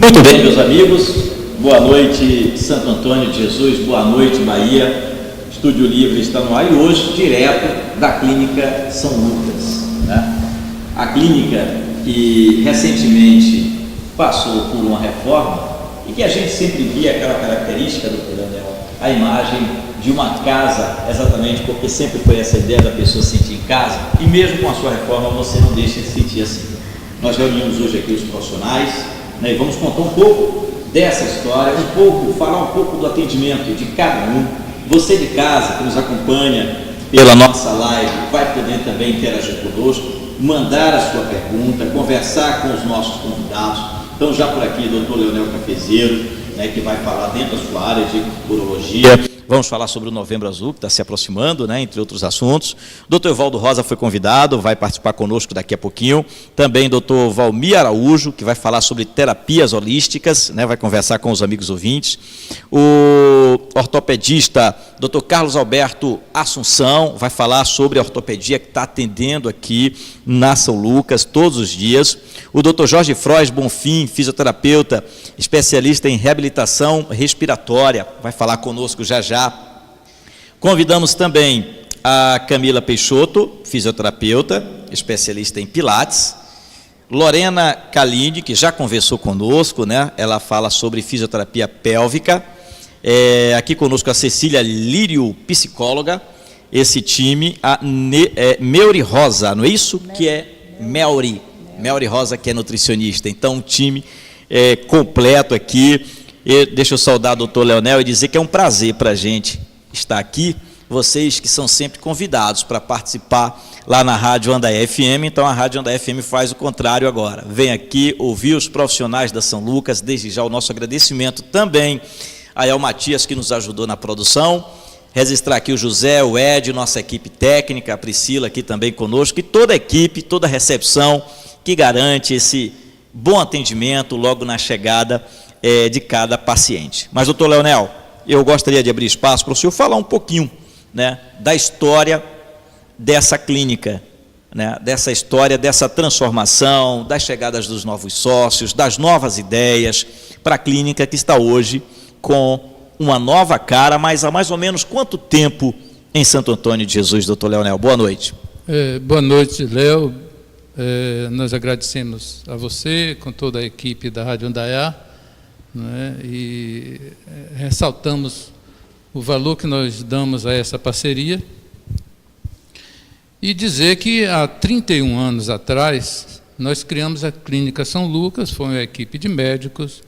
Muito bem, meus amigos, boa noite Santo Antônio de Jesus, boa noite Bahia. Estúdio Livre está no ar e hoje direto da Clínica São Lucas, né? A clínica que recentemente passou por uma reforma e que a gente sempre via aquela característica do Leonel, a imagem de uma casa, exatamente porque sempre foi essa ideia da pessoa se sentir em casa, e mesmo com a sua reforma você não deixa de se sentir assim. Nós reunimos hoje aqui os profissionais, né, e vamos contar um pouco dessa história, falar um pouco do atendimento de cada um. Você de casa que nos acompanha pela nossa live vai poder também interagir conosco, mandar a sua pergunta, conversar com os nossos convidados. Então já por aqui, Dr. Leonel Cafezeiro, né, que vai falar dentro da sua área de urologia. Vamos falar sobre o Novembro Azul, que está se aproximando, né, entre outros assuntos. O Dr. Evaldo Rosa foi convidado, vai participar conosco daqui a pouquinho. Também o Dr. Valmir Araújo, que vai falar sobre terapias holísticas, né, vai conversar com os amigos ouvintes. O ortopedista Dr. Carlos Alberto Assunção vai falar sobre a ortopedia que está atendendo aqui na São Lucas todos os dias. O Dr. Jorge Frois Bonfim, fisioterapeuta, especialista em reabilitação respiratória, vai falar conosco já já. Convidamos também a Camila Peixoto, fisioterapeuta, especialista em Pilates. Lorena Caline, que já conversou conosco, né? Ela fala sobre fisioterapia pélvica. Aqui conosco a Cecília Lírio, psicóloga. Esse time, a Meuri Rosa, não é isso? Que é Meuri Rosa, que é nutricionista. Então, um time completo aqui. E deixa eu saudar o doutor Leonel e dizer que é um prazer para a gente estar aqui. Vocês que são sempre convidados para participar lá na Rádio Andaé FM. Então, a Rádio Andaé FM faz o contrário agora. Vem aqui ouvir os profissionais da São Lucas. Desde já o nosso agradecimento também a El Matias, que nos ajudou na produção. Registrar aqui o José, o Ed, nossa equipe técnica, a Priscila aqui também conosco, e toda a equipe, toda a recepção que garante esse bom atendimento logo na chegada de cada paciente. Mas, doutor Leonel, eu gostaria de abrir espaço para o senhor falar um pouquinho, né, da história dessa clínica, né, dessa história, dessa transformação, das chegadas dos novos sócios, das novas ideias para a clínica que está hoje com uma nova cara, mas há mais ou menos quanto tempo em Santo Antônio de Jesus, doutor Leonel? Boa noite. Boa noite, Léo. Nós agradecemos a você, com toda a equipe da Rádio Andaiá, né, e ressaltamos o valor que nós damos a essa parceria e dizer que há 31 anos atrás nós criamos a Clínica São Lucas, foi uma equipe de médicos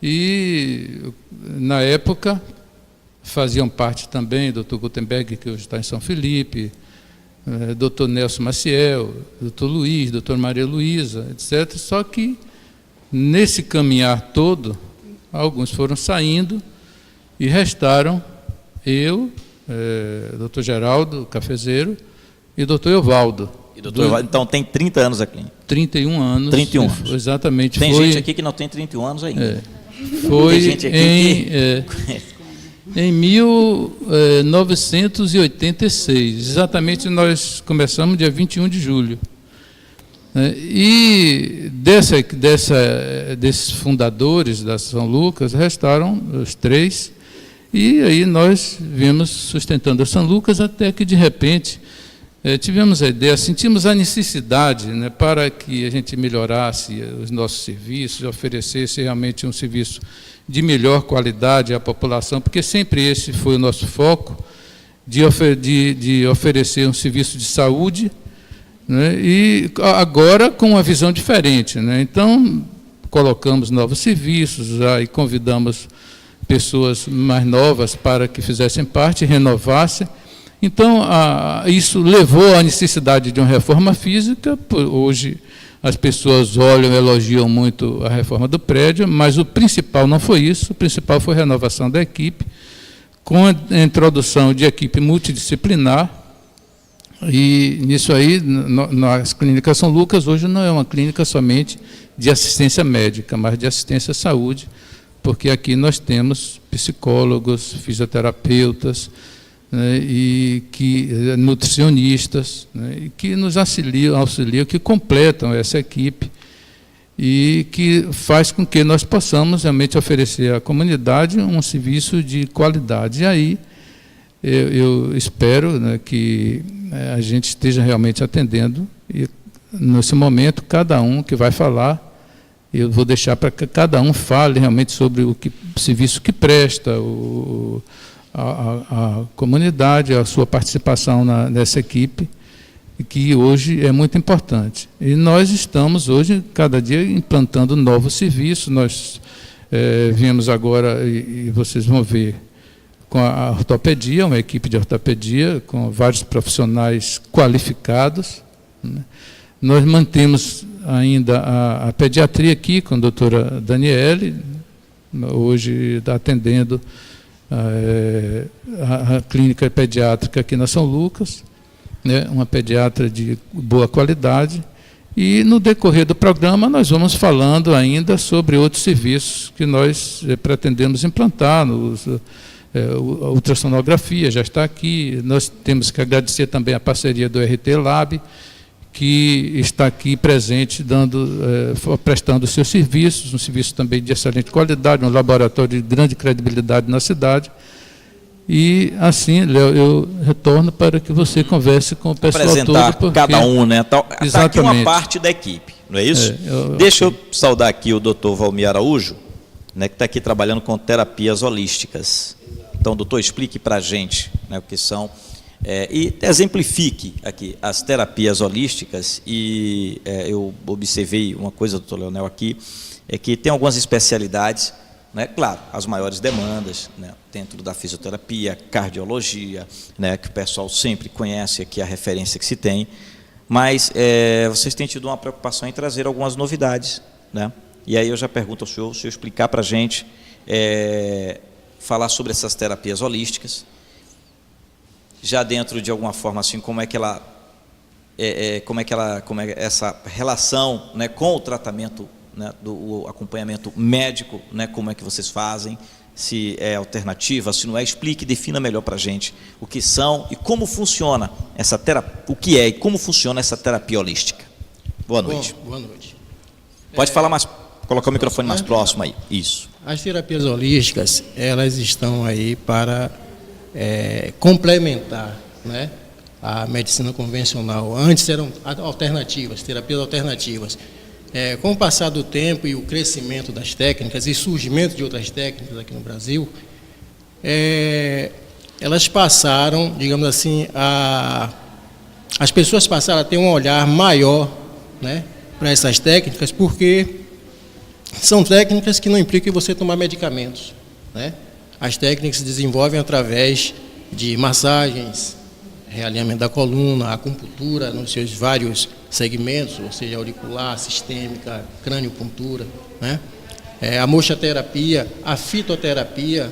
e na época faziam parte também Dr. Gutenberg, que hoje está em São Felipe, Dr. Nelson Maciel, Dr. Luiz, Dr. Maria Luísa, etc. Só que nesse caminhar todo, alguns foram saindo e restaram eu, Dr. Geraldo Cafezeiro e Dr. Evaldo. E doutor Evaldo, então tem 30 anos aqui. 31 anos. 31 anos. Exatamente. Tem gente aqui que não tem 31 anos ainda. Foi tem gente aqui em 1986. Exatamente, nós começamos dia 21 de julho. E desses fundadores da São Lucas, restaram os 3, e aí nós vimos sustentando a São Lucas até que, de repente, tivemos a ideia, sentimos a necessidade, né, para que a gente melhorasse os nossos serviços, oferecesse realmente um serviço de melhor qualidade à população, porque sempre esse foi o nosso foco, de oferecer um serviço de saúde, né, e agora com uma visão diferente, né? Então, colocamos novos serviços e convidamos pessoas mais novas para que fizessem parte, renovassem. Então, isso levou à necessidade de uma reforma física. Hoje, as pessoas olham e elogiam muito a reforma do prédio, mas o principal não foi isso, o principal foi a renovação da equipe, com a introdução de equipe multidisciplinar. E nisso aí, na Clínica São Lucas, hoje não é uma clínica somente de assistência médica, mas de assistência à saúde, porque aqui nós temos psicólogos, fisioterapeutas, né, nutricionistas, né, e que nos auxiliam, que completam essa equipe e que faz com que nós possamos realmente oferecer à comunidade um serviço de qualidade. E aí eu espero, né, que a gente esteja realmente atendendo, e nesse momento cada um que vai falar, eu vou deixar para que cada um fale realmente sobre o serviço que presta, a comunidade, a sua participação nessa equipe, que hoje é muito importante. E nós estamos hoje, cada dia, implantando novos serviços. Nós viemos agora, e vocês vão ver, com a ortopedia, uma equipe de ortopedia, com vários profissionais qualificados, né? Nós mantemos ainda a pediatria aqui, com a doutora Daniele, hoje está atendendo a clínica pediátrica aqui na São Lucas, né, uma pediatra de boa qualidade, e no decorrer do programa nós vamos falando ainda sobre outros serviços que nós pretendemos implantar. A ultrassonografia já está aqui, nós temos que agradecer também a parceria do RT Lab, que está aqui presente, prestando seus serviços, um serviço também de excelente qualidade, um laboratório de grande credibilidade na cidade. E assim, Léo, eu retorno para que você converse com o pessoal apresentar todo. Cada um, né? Está aqui uma Exatamente. parte da equipe, não é isso? Deixa eu saudar aqui o doutor Valmir Araújo, né, que está aqui trabalhando com terapias holísticas. Então, doutor, explique para a gente, né, o que são, e exemplifique aqui as terapias holísticas. E eu observei uma coisa, doutor Leonel, aqui, é que tem algumas especialidades, né, claro, as maiores demandas, né, dentro da fisioterapia, cardiologia, né, que o pessoal sempre conhece, aqui a referência que se tem, mas vocês têm tido uma preocupação em trazer algumas novidades, né? E aí eu já pergunto ao senhor, se eu explicar para a gente, falar sobre essas terapias holísticas, já dentro de alguma forma, assim, como é essa relação, né, com o tratamento, né, do acompanhamento médico, né, como é que vocês fazem, se é alternativa, se não é, explique, defina melhor para a gente o que são e como funciona essa terapia, o que é e como funciona essa terapia holística. Boa noite. Boa noite. Pode falar mais, colocar o microfone mais próximo aí. Isso. As terapias holísticas, elas estão aí para complementar, né, a medicina convencional. Antes eram alternativas, terapias alternativas. Com o passar do tempo e o crescimento das técnicas e surgimento de outras técnicas aqui no Brasil, elas passaram, digamos assim, as pessoas passaram a ter um olhar maior, né, para essas técnicas, porque são técnicas que não implicam em você tomar medicamentos, né? As técnicas se desenvolvem através de massagens, realinhamento da coluna, acupuntura nos seus vários segmentos, ou seja, auricular, sistêmica, crâniopuntura, né? A moxaterapia, a fitoterapia,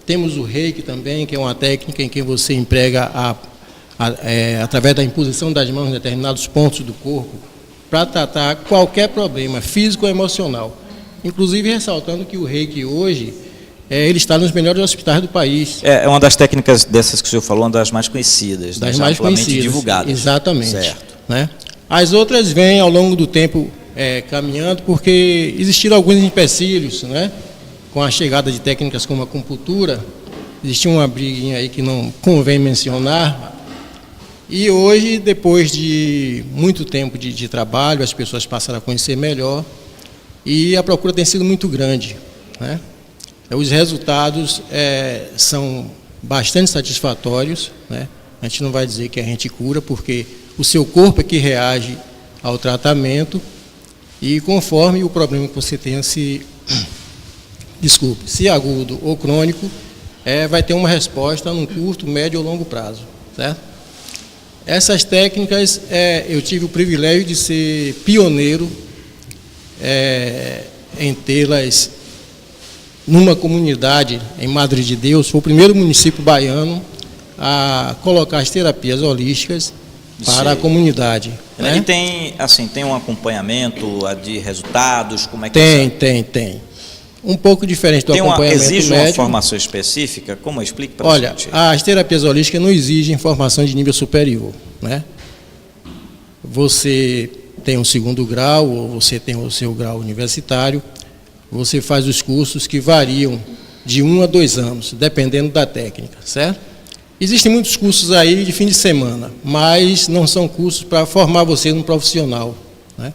temos o reiki também, que é uma técnica em que você emprega através da imposição das mãos em determinados pontos do corpo para tratar qualquer problema físico ou emocional. Inclusive ressaltando que o reiki hoje, ele está nos melhores hospitais do país. É uma das técnicas dessas que o senhor falou, uma das mais conhecidas, das né, mais conhecidas, divulgadas. Exatamente. Certo. Né? As outras vêm ao longo do tempo caminhando, porque existiram alguns empecilhos, né? Com a chegada de técnicas como a acupuntura, existia uma briguinha aí que não convém mencionar. E hoje, depois de muito tempo de trabalho, as pessoas passaram a conhecer melhor e a procura tem sido muito grande, né? Os resultados são bastante satisfatórios, né? A gente não vai dizer que a gente cura, porque o seu corpo é que reage ao tratamento e conforme o problema que você tenha, se agudo ou crônico, vai ter uma resposta num curto, médio ou longo prazo, certo? Essas técnicas, eu tive o privilégio de ser pioneiro em tê-las numa comunidade em Madre de Deus. Foi o primeiro município baiano a colocar as terapias holísticas para a comunidade. Né? E tem um acompanhamento de resultados, como é que Tem. Um pouco diferente do acompanhamento exige médico. Uma formação específica? Como explica para a gente? gente? Olha, as terapias holísticas não exigem formação de nível superior, né? Você tem um segundo grau ou você tem o seu grau universitário, você faz os cursos que variam de 1 a 2 anos, dependendo da técnica, certo? Existem muitos cursos aí de fim de semana, mas não são cursos para formar você num profissional, né?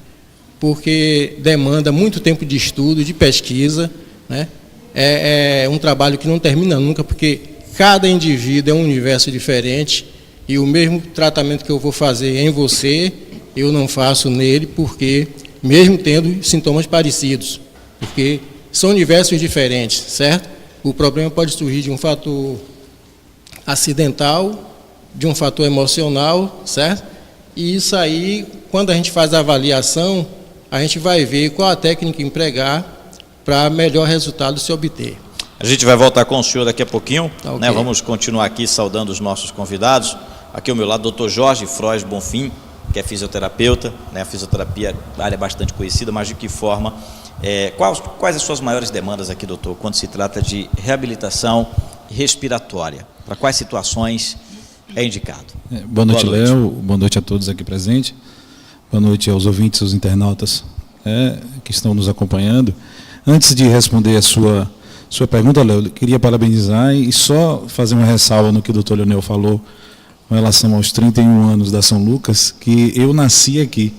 Porque demanda muito tempo de estudo, de pesquisa, né? É um trabalho que não termina nunca, porque cada indivíduo é um universo diferente e o mesmo tratamento que eu vou fazer em você, eu não faço nele, porque mesmo tendo sintomas parecidos, porque são universos diferentes, certo? O problema pode surgir de um fator acidental, de um fator emocional, certo? E isso aí, quando a gente faz a avaliação, a gente vai ver qual a técnica empregar para melhor resultado se obter. A gente vai voltar com o senhor daqui a pouquinho, Tá, okay. né? Vamos continuar aqui saudando os nossos convidados. Aqui ao meu lado, Dr. Jorge Frois Bonfim, que é fisioterapeuta, né? A fisioterapia, a área bastante conhecida, mas de que forma? Quais as suas maiores demandas aqui, doutor, quando se trata de reabilitação respiratória? Para quais situações é indicado? Boa noite, Léo. Boa noite a todos aqui presentes. Boa noite aos ouvintes, aos internautas que estão nos acompanhando. Antes de responder a sua pergunta, Léo, eu queria parabenizar e só fazer uma ressalva no que o doutor Leonel falou com relação aos 31 anos da São Lucas, que eu nasci aqui.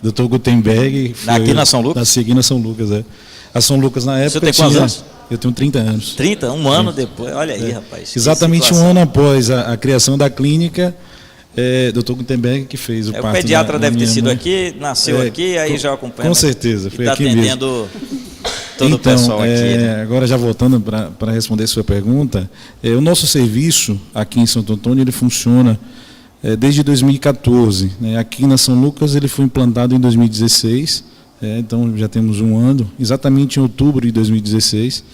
Dr. Gutenberg... Aqui na São Lucas? Nasci aqui na São Lucas, A São Lucas, na época... Você tem quantos anos? Eu tenho 30 anos. 30? Um ano depois? Olha aí, rapaz. Exatamente um ano após a criação da clínica, Dr. Gutenberg que fez o parto. O pediatra deve ter sido mãe. Aqui, nasceu aqui, aí já acompanha. Com certeza, foi aqui mesmo. Está mesmo. atendendo todo o pessoal aqui. Né? Agora já voltando para responder a sua pergunta, o nosso serviço aqui em Santo Antônio, ele funciona desde 2014. Né? Aqui na São Lucas ele foi implantado em 2016, então já temos um ano, exatamente em outubro de 2016.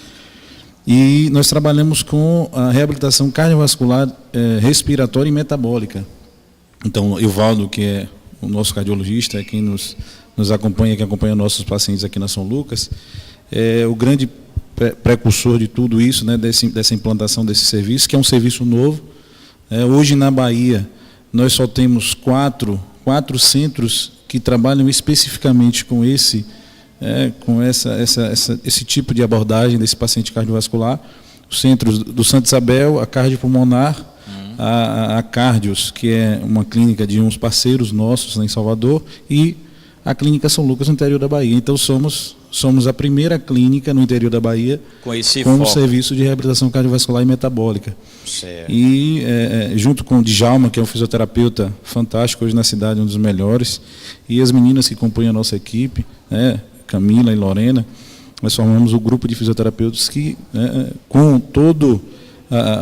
E nós trabalhamos com a reabilitação cardiovascular, respiratória e metabólica. Então, o Evaldo, que é o nosso cardiologista, quem nos acompanha, que acompanha nossos pacientes aqui na São Lucas, é o grande precursor de tudo isso, né, dessa implantação desse serviço, que é um serviço novo. Hoje, na Bahia, nós só temos quatro centros que trabalham especificamente com esse tipo de abordagem desse paciente cardiovascular. Os centros do Santa Isabel, a Cardiopulmonar, a Cardios, que é uma clínica de uns parceiros nossos lá em Salvador, e a Clínica São Lucas, no interior da Bahia. Então, somos a primeira clínica no interior da Bahia com o serviço de reabilitação cardiovascular e metabólica. Certo. E junto com o Djalma, que é um fisioterapeuta fantástico hoje na cidade, um dos melhores, e as meninas que compõem a nossa equipe, Camila e Lorena, nós formamos o grupo de fisioterapeutas que, com todo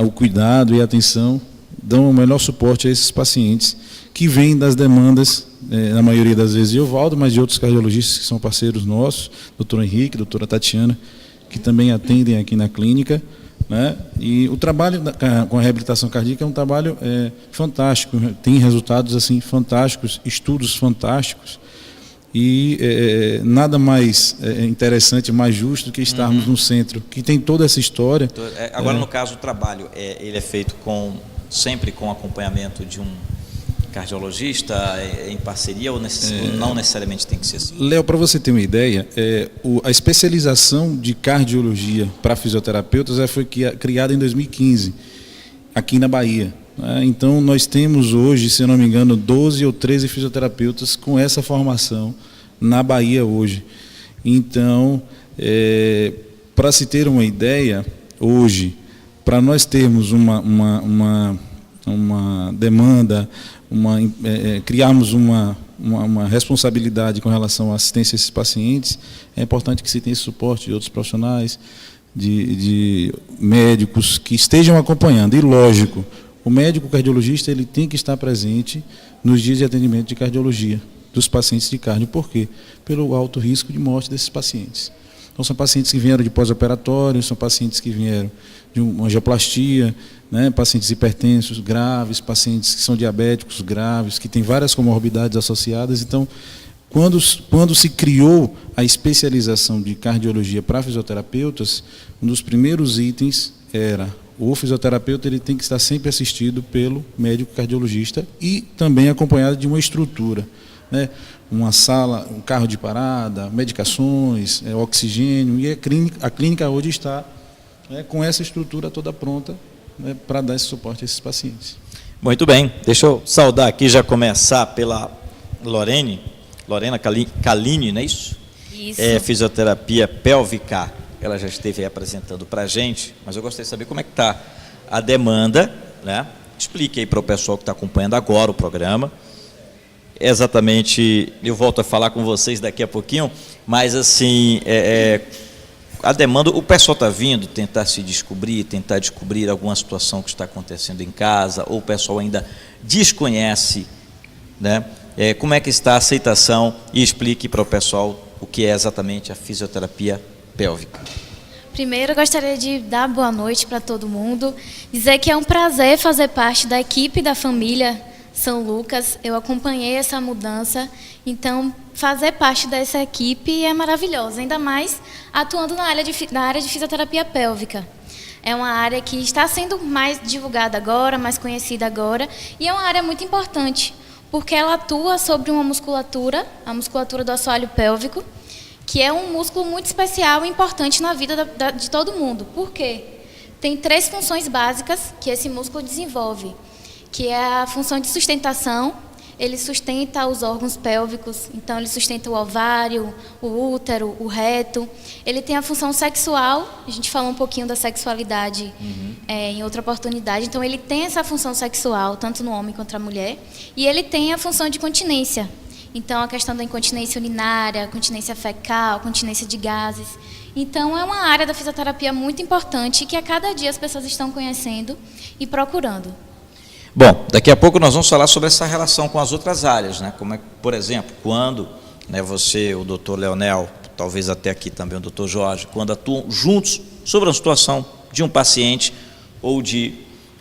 o cuidado e a atenção, dão o melhor suporte a esses pacientes que vêm das demandas, na maioria das vezes de Evaldo, mas de outros cardiologistas que são parceiros nossos, doutor Henrique, doutora Tatiana, que também atendem aqui na clínica. Né? E o trabalho com a reabilitação cardíaca é um trabalho fantástico, tem resultados assim fantásticos, estudos fantásticos, e nada mais interessante, mais justo do que estarmos num centro que tem toda essa história. Agora, no caso, o trabalho, ele é feito sempre com acompanhamento de um cardiologista, em parceria, ou não necessariamente tem que ser assim? Léo, para você ter uma ideia, a especialização de cardiologia para fisioterapeutas foi criada em 2015, aqui na Bahia. Então, nós temos hoje, se eu não me engano, 12 ou 13 fisioterapeutas com essa formação na Bahia hoje. Então, para se ter uma ideia, hoje, para nós termos uma demanda, criarmos uma responsabilidade com relação à assistência a esses pacientes, é importante que se tenha esse suporte de outros profissionais, de médicos que estejam acompanhando. E, lógico, o médico cardiologista ele tem que estar presente nos dias de atendimento de cardiologia dos pacientes de cardio. Por quê? Pelo alto risco de morte desses pacientes. Então, são pacientes que vieram de pós-operatório, são pacientes que vieram de uma angioplastia, né? Pacientes hipertensos graves, pacientes que são diabéticos graves, que têm várias comorbidades associadas. Então, quando se criou a especialização de cardiologia para fisioterapeutas, um dos primeiros itens era o fisioterapeuta ele tem que estar sempre assistido pelo médico cardiologista e também acompanhado de uma estrutura. né? Uma sala, um carro de parada, medicações, oxigênio, e a clínica hoje está, né, com essa estrutura toda pronta, né, para dar esse suporte a esses pacientes. Muito bem, deixa eu saudar aqui, já começar pela Lorena Caline, não é isso? Isso. É fisioterapia pélvica, ela já esteve aí apresentando para a gente, mas eu gostaria de saber como é que está a demanda, né? Explique aí para o pessoal que está acompanhando agora o programa. Exatamente, eu volto a falar com vocês daqui a pouquinho, mas assim, a demanda, o pessoal está vindo tentar se descobrir, tentar descobrir alguma situação que está acontecendo em casa, ou o pessoal ainda desconhece, né? Como é que está a aceitação, e explique para o pessoal o que é exatamente a fisioterapia pélvica. Primeiro, eu gostaria de dar boa noite para todo mundo, dizer que é um prazer fazer parte da equipe da família São Lucas. Eu acompanhei essa mudança, então fazer parte dessa equipe é maravilhoso, ainda mais atuando na área de fisioterapia pélvica. É uma área que está sendo mais divulgada agora, mais conhecida agora, e é uma área muito importante, porque ela atua sobre uma musculatura, a musculatura do assoalho pélvico, que é um músculo muito especial e importante na vida de todo mundo. Por quê? Tem 3 funções básicas que esse músculo desenvolve, que é a função de sustentação. Ele sustenta os órgãos pélvicos, então ele sustenta o ovário, o útero, o reto. Ele tem a função sexual, a gente falou um pouquinho da sexualidade em outra oportunidade, então ele tem essa função sexual, tanto no homem quanto na mulher, e ele tem a função de continência. Então, a questão da incontinência urinária, continência fecal, continência de gases. Então, é uma área da fisioterapia muito importante que a cada dia as pessoas estão conhecendo e procurando. Bom, daqui a pouco nós vamos falar sobre essa relação com as outras áreas, né? Como é, por exemplo, quando, né, você, o doutor Leonel, talvez até aqui também o doutor Jorge, quando atuam juntos sobre a situação de um paciente ou de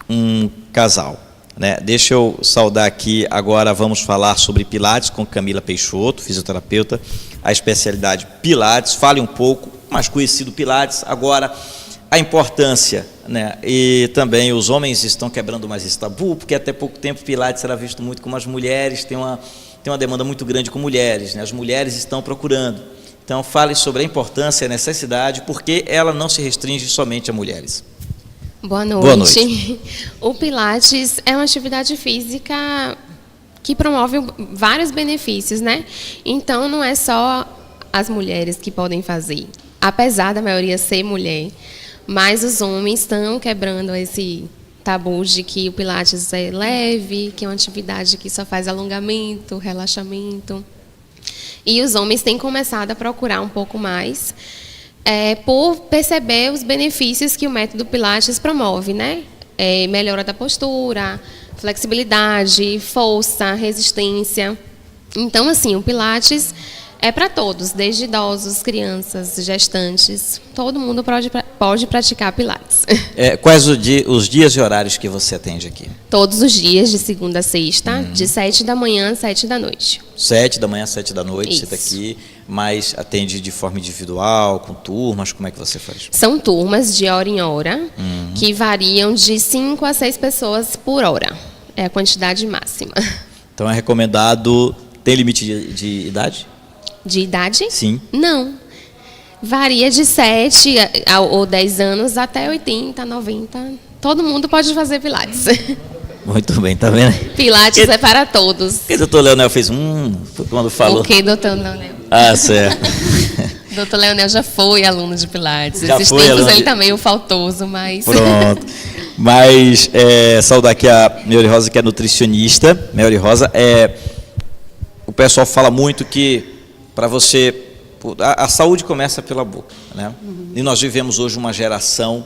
um casal. Né? Deixa eu saudar aqui, agora vamos falar sobre Pilates com Camila Peixoto, fisioterapeuta, a especialidade Pilates. Fale um pouco, mais conhecido Pilates, agora a importância, né? E também os homens estão quebrando mais esse tabu, porque até pouco tempo Pilates era visto muito como as mulheres, tem uma demanda muito grande com mulheres, né? As mulheres estão procurando. Então fale sobre a importância e a necessidade, porque ela não se restringe somente a mulheres. Boa noite. Boa noite. O Pilates é uma atividade física que promove vários benefícios, né? Então, não é só as mulheres que podem fazer, apesar da maioria ser mulher, mas os homens estão quebrando esse tabu de que o Pilates é leve, que é uma atividade que só faz alongamento, relaxamento. E os homens têm começado a procurar um pouco mais, por perceber os benefícios que o método Pilates promove, né? Melhora da postura, flexibilidade, força, resistência. Então, assim, o Pilates é para todos, desde idosos, crianças, gestantes. Todo mundo pode praticar Pilates. Quais os dias e horários que você atende aqui? Todos os dias, de segunda a sexta, de 7 da manhã às 7 da noite. 7 da manhã às 7 da noite, Isso. você está aqui, mas atende de forma individual, com turmas, como é que você faz? São turmas de hora em hora, que variam de 5 a 6 pessoas por hora. É a quantidade máxima. Então é recomendado, tem limite de idade? De idade? Sim. Não. Varia de 7 ou 10 anos até 80, 90. Todo mundo pode fazer Pilates. Muito bem, tá vendo? Pilates é para todos. O que o doutor Leonel fez quando falou? O que, doutor Leonel? Ah, certo. Doutor Leonel já foi aluno de Pilates. Já Esses foi tempos aluno ele de... tá meio faltoso, mas... Pronto. Mas saudar aqui a Melhori Rosa, que é nutricionista. Melhori Rosa, o pessoal fala muito que para você... A saúde começa pela boca, né? E nós vivemos hoje uma geração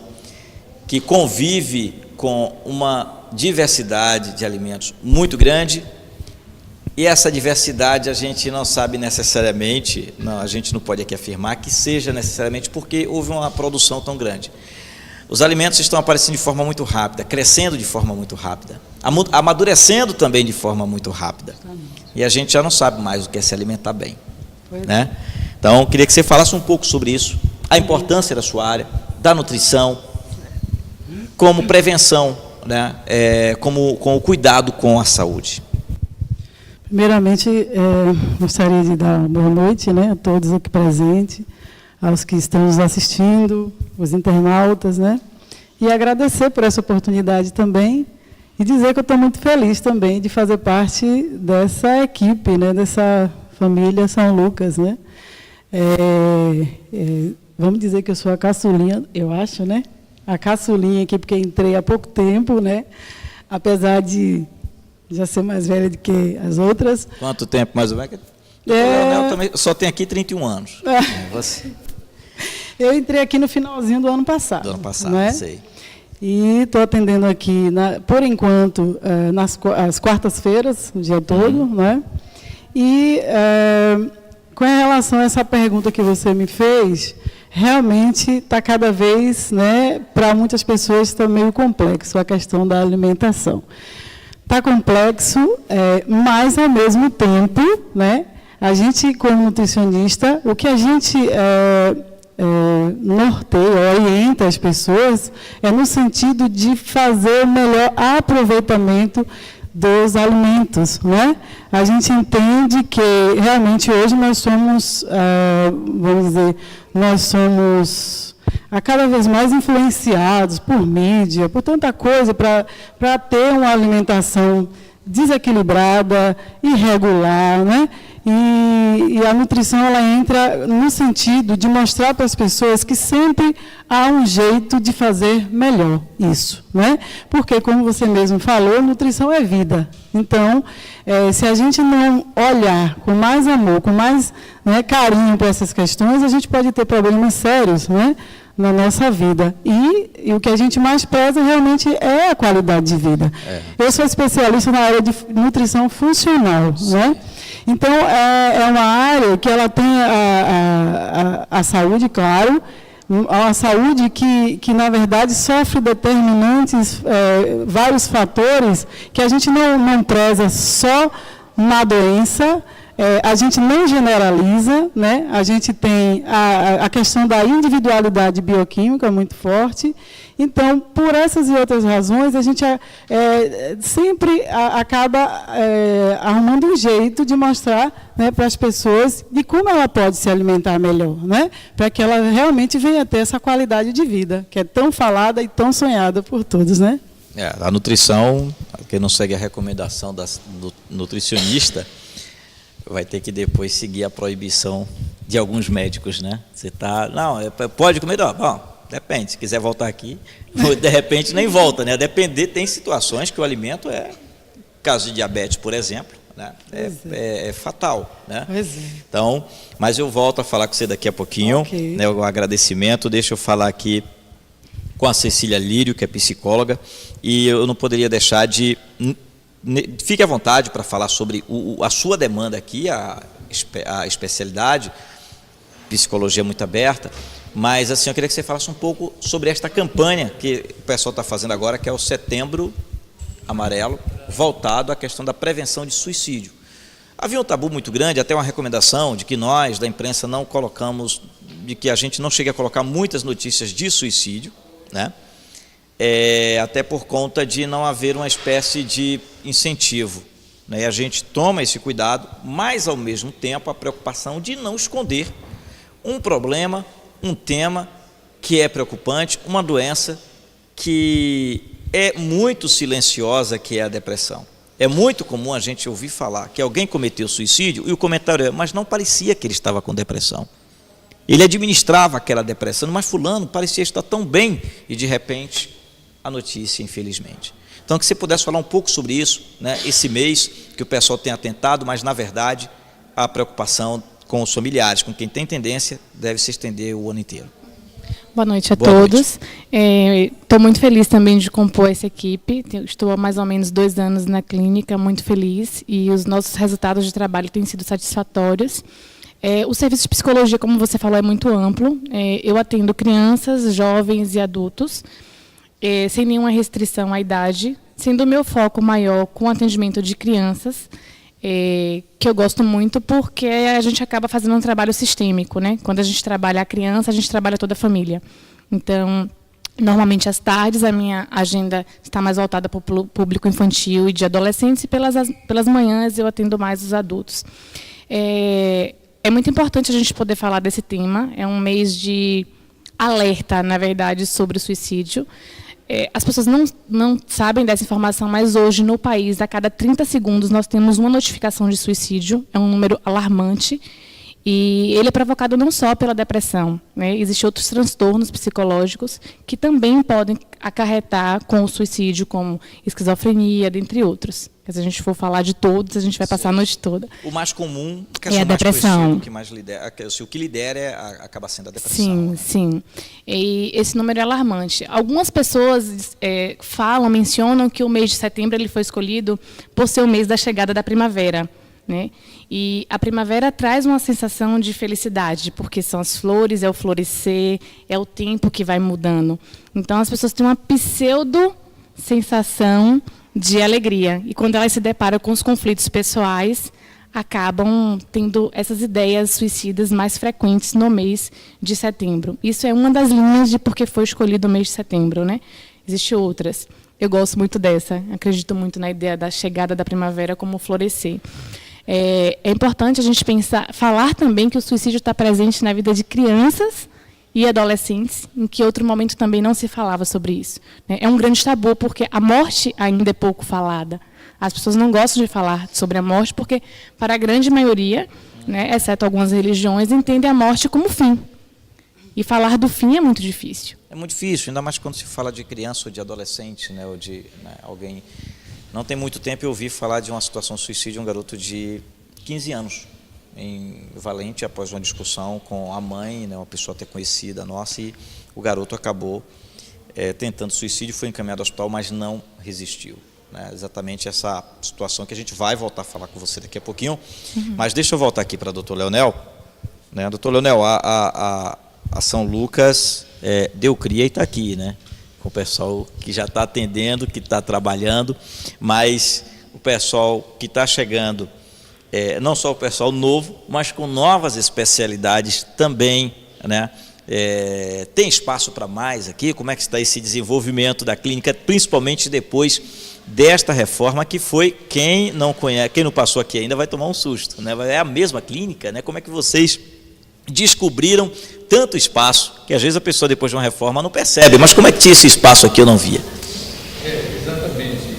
que convive com uma diversidade de alimentos muito grande, e essa diversidade a gente não sabe necessariamente, a gente não pode aqui afirmar que seja necessariamente porque houve uma produção tão grande. Os alimentos estão aparecendo de forma muito rápida, crescendo de forma muito rápida, amadurecendo também de forma muito rápida, e a gente já não sabe mais o que é se alimentar bem, né? Então, queria que você falasse um pouco sobre isso, a importância da sua área, da nutrição, como prevenção, né? Com o cuidado com a saúde. Primeiramente, gostaria de dar uma boa noite, né, a todos aqui presentes, aos que estão nos assistindo, os internautas, né, e agradecer por essa oportunidade também e dizer que eu estou muito feliz também de fazer parte dessa equipe, né, dessa família São Lucas, né. Vamos dizer que eu sou a caçulinha, eu acho, né, a caçulinha aqui, porque entrei há pouco tempo, né, apesar de já ser mais velha do que as outras. Quanto tempo mais ou menos? Eu também só tenho aqui 31 anos. Você? Eu entrei aqui no finalzinho do ano passado. Do ano passado, né? Sei. E estou atendendo aqui, por enquanto, às quartas-feiras, o dia todo. Né? E com relação a essa pergunta que você me fez, realmente está cada vez, né, para muitas pessoas está meio complexo a questão da alimentação. Está complexo, mas, ao mesmo tempo, né, a gente, como nutricionista, o que a gente norteia, orienta as pessoas, é no sentido de fazer o melhor aproveitamento dos alimentos. Né? A gente entende que, realmente, hoje nós somos, vamos dizer, nós somos a cada vez mais influenciados por mídia, por tanta coisa, para ter uma alimentação desequilibrada, irregular, né? E a nutrição ela entra no sentido de mostrar para as pessoas que sempre há um jeito de fazer melhor isso, né? Porque, como você mesmo falou, nutrição é vida. Então, se a gente não olhar com mais amor, com mais, né, carinho para essas questões, a gente pode ter problemas sérios, né, na nossa vida. E o que a gente mais preza realmente é a qualidade de vida. Eu sou especialista na área de nutrição funcional, né? Então, é uma área que ela tem a saúde, claro, uma saúde que, na verdade, sofre determinantes, vários fatores que a gente não preza só na doença, a gente não generaliza, né? A gente tem a questão da individualidade bioquímica muito forte. Então, por essas e outras razões, a gente sempre acaba arrumando um jeito de mostrar, né, para as pessoas de como ela pode se alimentar melhor, né, para que ela realmente venha ter essa qualidade de vida, que é tão falada e tão sonhada por todos. Né? A nutrição, quem não segue a recomendação do nutricionista, vai ter que depois seguir a proibição de alguns médicos, né? Você pode comer, não, bom, depende, se quiser voltar aqui, de repente nem volta, né? Depender, tem situações que o alimento caso de diabetes, por exemplo, né? É fatal, né? Pois é. Então, mas eu volto a falar com você daqui a pouquinho, okay, né? O agradecimento, deixa eu falar aqui com a Cecília Lírio, que é psicóloga, e eu não poderia deixar de... Fique à vontade para falar sobre a sua demanda aqui, a especialidade, psicologia muito aberta, mas assim, eu queria que você falasse um pouco sobre esta campanha que o pessoal está fazendo agora, que é o Setembro Amarelo, voltado à questão da prevenção de suicídio. Havia um tabu muito grande, até uma recomendação de que nós, da imprensa, não colocamos, de que a gente não chegue a colocar muitas notícias de suicídio, né? Até por conta de não haver uma espécie de incentivo, né? E a gente toma esse cuidado, mas ao mesmo tempo a preocupação de não esconder um problema, um tema que é preocupante, uma doença que é muito silenciosa, que é a depressão. É muito comum a gente ouvir falar que alguém cometeu suicídio e o comentário é, mas não parecia que ele estava com depressão. Ele administrava aquela depressão, mas fulano parecia estar tão bem e de repente a notícia, infelizmente. Então, que você pudesse falar um pouco sobre isso, né? Esse mês que o pessoal tem atentado, mas na verdade a preocupação com os familiares, com quem tem tendência, deve se estender o ano inteiro. Boa noite a todos. Estou muito feliz também de compor essa equipe. Estou há mais ou menos 2 anos na clínica, muito feliz, e os nossos resultados de trabalho têm sido satisfatórios. O serviço de psicologia, como você falou, é muito amplo. Eu atendo crianças, jovens e adultos, sem nenhuma restrição à idade, sendo o meu foco maior com o atendimento de crianças, que eu gosto muito porque a gente acaba fazendo um trabalho sistêmico, né? Quando a gente trabalha a criança, a gente trabalha toda a família. Então, Normalmente às tardes, a minha agenda está mais voltada para o público infantil e de adolescentes, e pelas manhãs eu atendo mais os adultos. É muito importante a gente poder falar desse tema, é um mês de alerta, na verdade, sobre o suicídio. As pessoas não sabem dessa informação, mas hoje, no país, a cada 30 segundos, nós temos uma notificação de suicídio, é um número alarmante, e ele é provocado não só pela depressão, né? Existem outros transtornos psicológicos que também podem acarretar com o suicídio, como esquizofrenia, dentre outros. Se a gente for falar de todos, a gente vai passar a noite toda. O mais comum, é a depressão. O que lidera acaba sendo a depressão. Sim. E esse número é alarmante. Algumas pessoas mencionam que o mês de setembro ele foi escolhido por ser o mês da chegada da primavera, né? E a primavera traz uma sensação de felicidade, porque são as flores, é o florescer, é o tempo que vai mudando. Então, as pessoas têm uma pseudo-sensação de alegria. E quando elas se deparam com os conflitos pessoais, acabam tendo essas ideias suicidas mais frequentes no mês de setembro. Isso é uma das linhas de por que foi escolhido o mês de setembro, né? Existem outras. Eu gosto muito dessa. Acredito muito na ideia da chegada da primavera como florescer. É importante a gente falar também que o suicídio está presente na vida de crianças e adolescentes, em que outro momento também não se falava sobre isso. É um grande tabu, porque a morte ainda é pouco falada. As pessoas não gostam de falar sobre a morte, porque, para a grande maioria, né, exceto algumas religiões, entendem a morte como fim. E falar do fim é muito difícil. É muito difícil, ainda mais quando se fala de criança ou de adolescente, né, ou de alguém... Não tem muito tempo eu ouvi falar de uma situação de suicídio de um garoto de 15 anos, em Valente, após uma discussão com a mãe, né, uma pessoa até conhecida nossa, e o garoto acabou tentando suicídio, foi encaminhado ao hospital, mas não resistiu. Né, exatamente essa situação que a gente vai voltar a falar com você daqui a pouquinho. Mas deixa eu voltar aqui para o doutor Leonel. Né, doutor Leonel, a São Lucas deu cria e está aqui, né? Com o pessoal que já está atendendo, que está trabalhando, mas o pessoal que está chegando, não só o pessoal novo, mas com novas especialidades também, né? Tem espaço para mais aqui? Como é que está esse desenvolvimento da clínica, principalmente depois desta reforma, que foi, quem não conhece, quem não passou aqui ainda vai tomar um susto, né? É a mesma clínica, né? Como é que vocês descobriram tanto espaço, que às vezes a pessoa depois de uma reforma não percebe, mas como é que tinha esse espaço aqui, eu não via? Exatamente.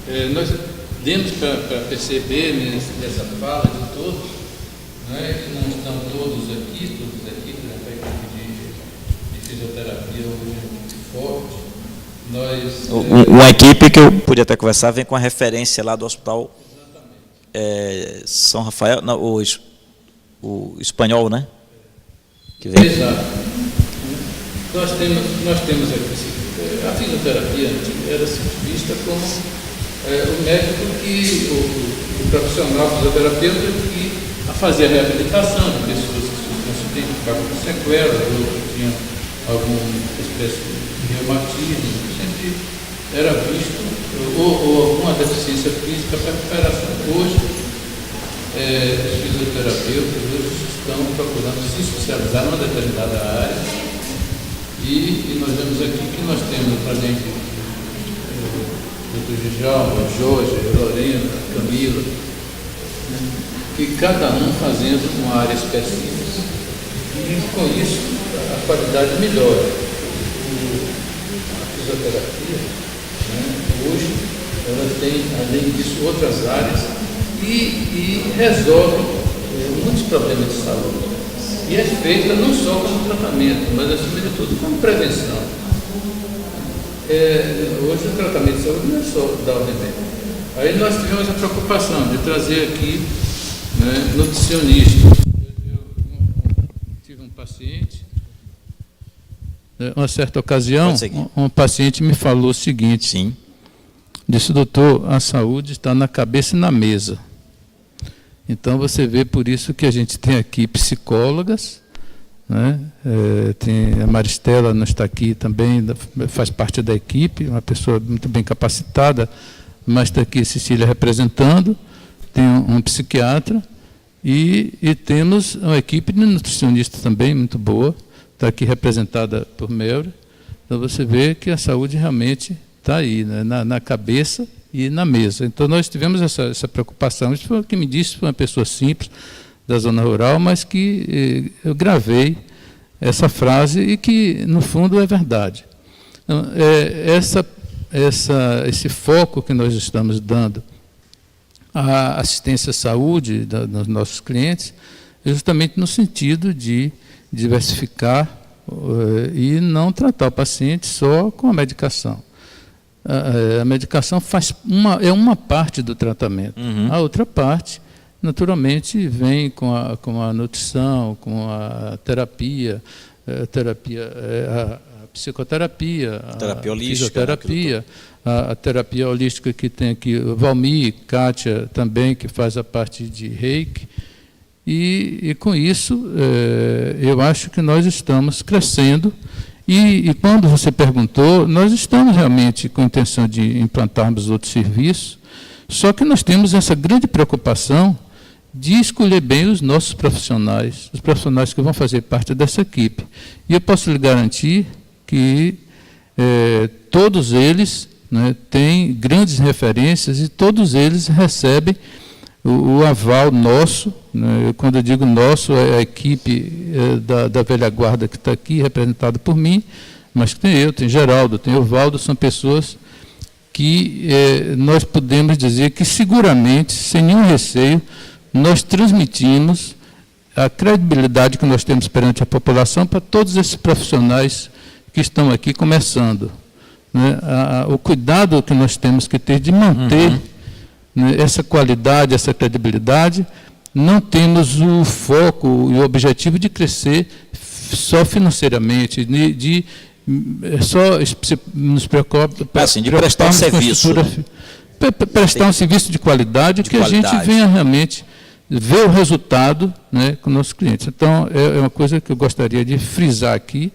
E nós demos para perceber nessa fala de todos, né, que não estão todos aqui, né, a equipe de fisioterapia hoje é muito forte. Uma equipe que eu pude até conversar vem com a referência lá do hospital São Rafael, não, o espanhol, né? Que vem. Exato. Nós temos aqui, a fisioterapia era vista como o médico o profissional fisioterapeuta que fazia a reabilitação de pessoas que sofriam acidente, que ficavam com sequelas, ou que tinham alguma espécie de reumatismo, sempre era visto, ou alguma deficiência física para recuperação. Hoje, os fisioterapeutas estão procurando se especializar numa determinada área e nós vemos aqui que nós temos para gente o Dr. Djalma, Jorge, Lorena, Camila, que cada um fazendo uma área específica e com isso a qualidade melhora. A fisioterapia, né, hoje ela tem, além disso, outras áreas e resolve muitos problemas de saúde. E é feita não só como tratamento, mas acima de tudo como prevenção. Hoje o tratamento de saúde não é só dar o remédio. Aí nós tivemos a preocupação de trazer aqui, né, nutricionista. Eu tive um paciente, uma certa ocasião, um paciente me falou o seguinte: sim, disse, doutor, a saúde está na cabeça e na mesa. Então, você vê, por isso que a gente tem aqui psicólogas, né? Tem a Maristela, não está aqui também, faz parte da equipe, uma pessoa muito bem capacitada, mas está aqui Cecília representando, tem um psiquiatra e temos uma equipe de nutricionistas também muito boa, está aqui representada por Melry. Então, você vê que a saúde realmente está aí, né, na cabeça e na mesa. Então, nós tivemos essa preocupação. Isso foi o que me disse, foi uma pessoa simples da zona rural, mas que eu gravei essa frase e que, no fundo, é verdade. Então, esse foco que nós estamos dando à assistência à saúde dos nossos clientes é justamente no sentido de diversificar e não tratar o paciente só com a medicação. A medicação é uma parte do tratamento. A outra parte, naturalmente, vem com a nutrição, com a terapia, a psicoterapia, terapia holística, fisioterapia, a terapia holística que tem aqui o Valmir, Kátia também, que faz a parte de reiki. E com isso, eu acho que nós estamos crescendo. E quando você perguntou, nós estamos realmente com a intenção de implantarmos outros serviços, só que nós temos essa grande preocupação de escolher bem os nossos profissionais, os profissionais que vão fazer parte dessa equipe. E eu posso lhe garantir que todos eles, né, têm grandes referências e todos eles recebem o aval nosso, né, quando eu digo nosso, é a equipe da velha guarda que está aqui, representada por mim, mas que tem eu, tem Geraldo, tem Ovaldo, são pessoas que nós podemos dizer que seguramente, sem nenhum receio, nós transmitimos a credibilidade que nós temos perante a população para todos esses profissionais que estão aqui começando. Né? O cuidado que nós temos que ter de manter essa qualidade, essa credibilidade. Não temos o foco e o objetivo de crescer só financeiramente, de só nos preocupar, assim, de prestar um serviço. Prestar um serviço de qualidade, a gente venha realmente ver o resultado, né, com nossos clientes. Então, é uma coisa que eu gostaria de frisar aqui,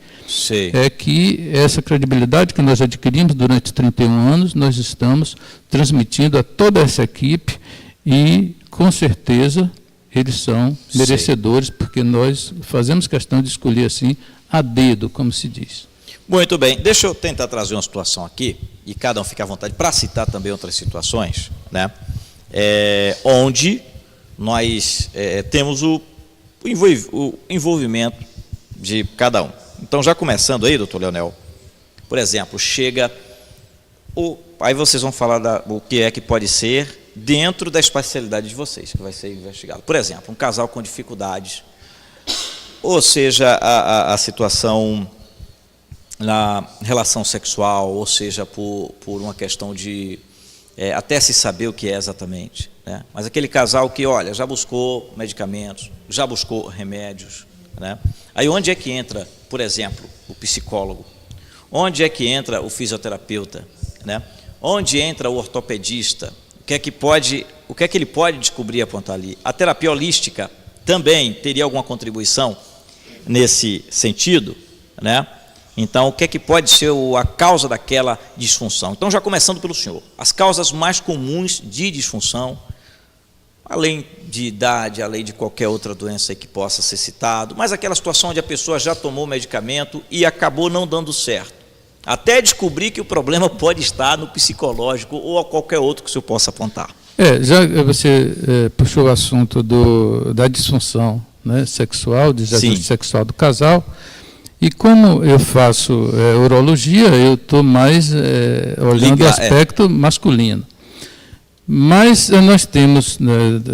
é que essa credibilidade que nós adquirimos durante 31 anos, nós estamos transmitindo a toda essa equipe e, com certeza, eles são merecedores, porque nós fazemos questão de escolher assim, a dedo, como se diz. Muito bem, deixa eu tentar trazer uma situação aqui, e cada um fica à vontade para citar também outras situações, né, onde nós temos o envolvimento de cada um. Então, já começando aí, doutor Leonel, por exemplo, chega, aí vocês vão falar o que é que pode ser dentro da especialidade de vocês, que vai ser investigado. Por exemplo, um casal com dificuldades, ou seja, a situação na relação sexual, ou seja, por uma questão de até se saber o que é exatamente, né? Mas aquele casal que, olha, já buscou medicamentos, já buscou remédios, né? Aí onde é que entra, por exemplo, o psicólogo? Onde é que entra o fisioterapeuta, né? Onde entra o ortopedista? O que é que ele pode descobrir e apontar ali? A terapia holística também teria alguma contribuição nesse sentido, né? Então, o que é que pode ser a causa daquela disfunção? Então, já começando pelo senhor, as causas mais comuns de disfunção, além de idade, além de qualquer outra doença que possa ser citado, mas aquela situação onde a pessoa já tomou medicamento e acabou não dando certo, até descobrir que o problema pode estar no psicológico ou a qualquer outro que o senhor possa apontar. Já você puxou o assunto da disfunção, né, sexual, desajuste sexual do casal. E como eu faço urologia, eu estou mais olhando o aspecto masculino. Mas nós temos,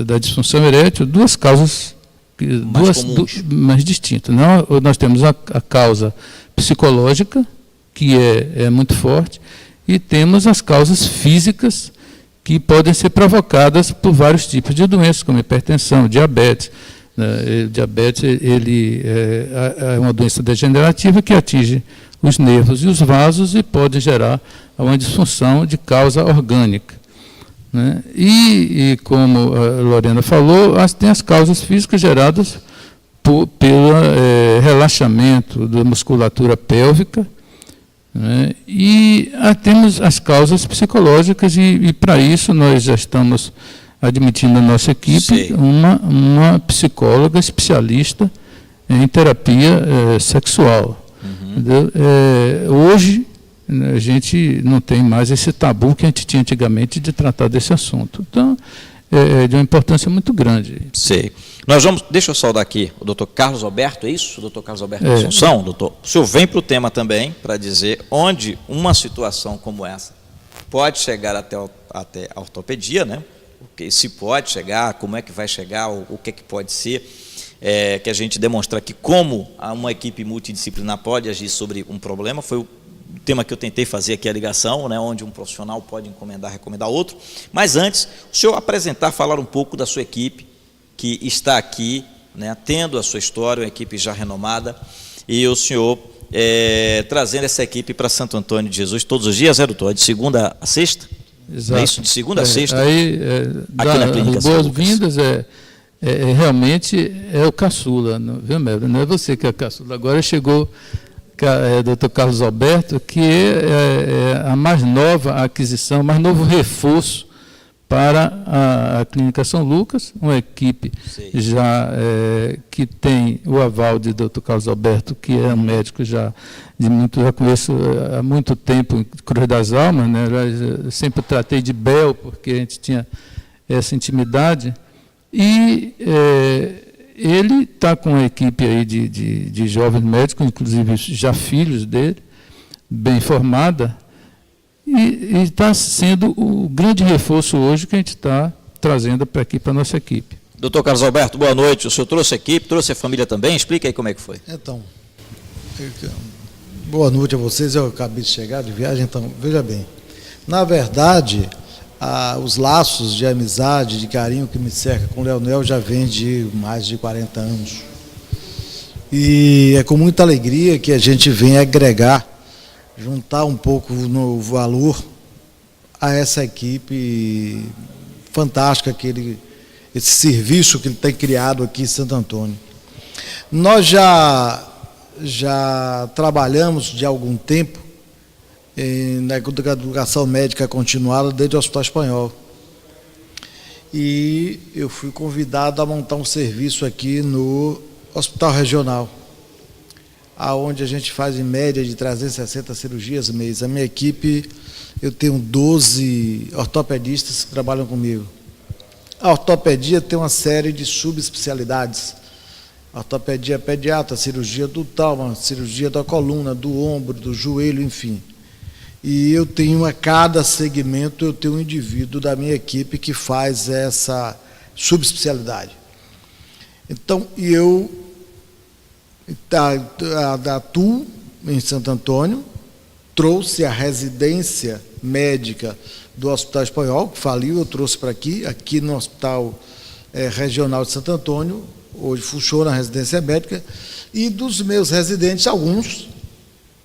da disfunção erétil, duas causas mais distintas. Nós temos a causa psicológica, que é muito forte, e temos as causas físicas, que podem ser provocadas por vários tipos de doenças, como hipertensão, diabetes. Diabetes é uma doença degenerativa que atinge os nervos e os vasos e pode gerar uma disfunção de causa orgânica, né? E como a Lorena falou, tem as causas físicas geradas pelo relaxamento da musculatura pélvica, né? E temos as causas psicológicas e para isso nós já estamos admitindo na nossa equipe uma psicóloga especialista em terapia sexual. Entendeu? Hoje, a gente não tem mais esse tabu que a gente tinha antigamente de tratar desse assunto. Então, é de uma importância muito grande. Sei. Deixa eu saudar aqui o doutor Carlos Alberto, é isso? O doutor Carlos Alberto Assunção, doutor. O senhor vem para o tema também, para dizer onde uma situação como essa pode chegar até a ortopedia, né? Se pode chegar, como é que vai chegar, o que é que pode ser, que a gente demonstra aqui como uma equipe multidisciplinar pode agir sobre um problema. Foi o tema que eu tentei fazer aqui, a ligação, né, onde um profissional pode recomendar outro. Mas antes, o senhor falar um pouco da sua equipe, que está aqui, né, tendo a sua história, uma equipe já renomada, e o senhor trazendo essa equipe para Santo Antônio de Jesus todos os dias, doutor? De segunda a sexta? Exato. É isso, de segunda a sexta? Aí, aqui na Clínica São Lucas. Boas-vindas realmente é o caçula, viu, Melo? Não é você que é caçula. Agora chegou Dr. Carlos Alberto, que é a mais nova aquisição, mais novo reforço para a Clínica São Lucas, uma equipe já que tem o aval de Dr. Carlos Alberto, que é um médico já conheço há muito tempo em Cruz das Almas, né? Eu sempre tratei de Bel, porque a gente tinha essa intimidade, e ele está com uma equipe aí de jovens médicos, inclusive já filhos dele, bem formada, e está sendo o grande reforço hoje que a gente está trazendo aqui para a nossa equipe. Doutor Carlos Alberto, boa noite. O senhor trouxe a equipe, trouxe a família também? Explica aí como é que foi. Então, boa noite a vocês. Eu acabei de chegar de viagem, então, veja bem. Na verdade, os laços de amizade, de carinho que me cerca com o Leonel já vem de mais de 40 anos. E é com muita alegria que a gente vem agregar, juntar um pouco no valor a essa equipe fantástica, esse serviço que ele tem criado aqui em Santo Antônio. Nós já trabalhamos de algum tempo na educação médica continuada desde o Hospital Espanhol. E eu fui convidado a montar um serviço aqui no Hospital Regional, aonde a gente faz em média de 360 cirurgias mês. A minha equipe, eu tenho 12 ortopedistas que trabalham comigo. A ortopedia tem uma série de subespecialidades. Ortopedia pediatra, cirurgia do trauma, cirurgia da coluna, do ombro, do joelho, enfim. E eu tenho, a cada segmento, eu tenho um indivíduo da minha equipe que faz essa subespecialidade. Então, eu atuo em Santo Antônio, trouxe a residência médica do Hospital Espanhol, que faliu, eu trouxe para aqui no Hospital Regional de Santo Antônio, hoje funciona a residência médica, e dos meus residentes, alguns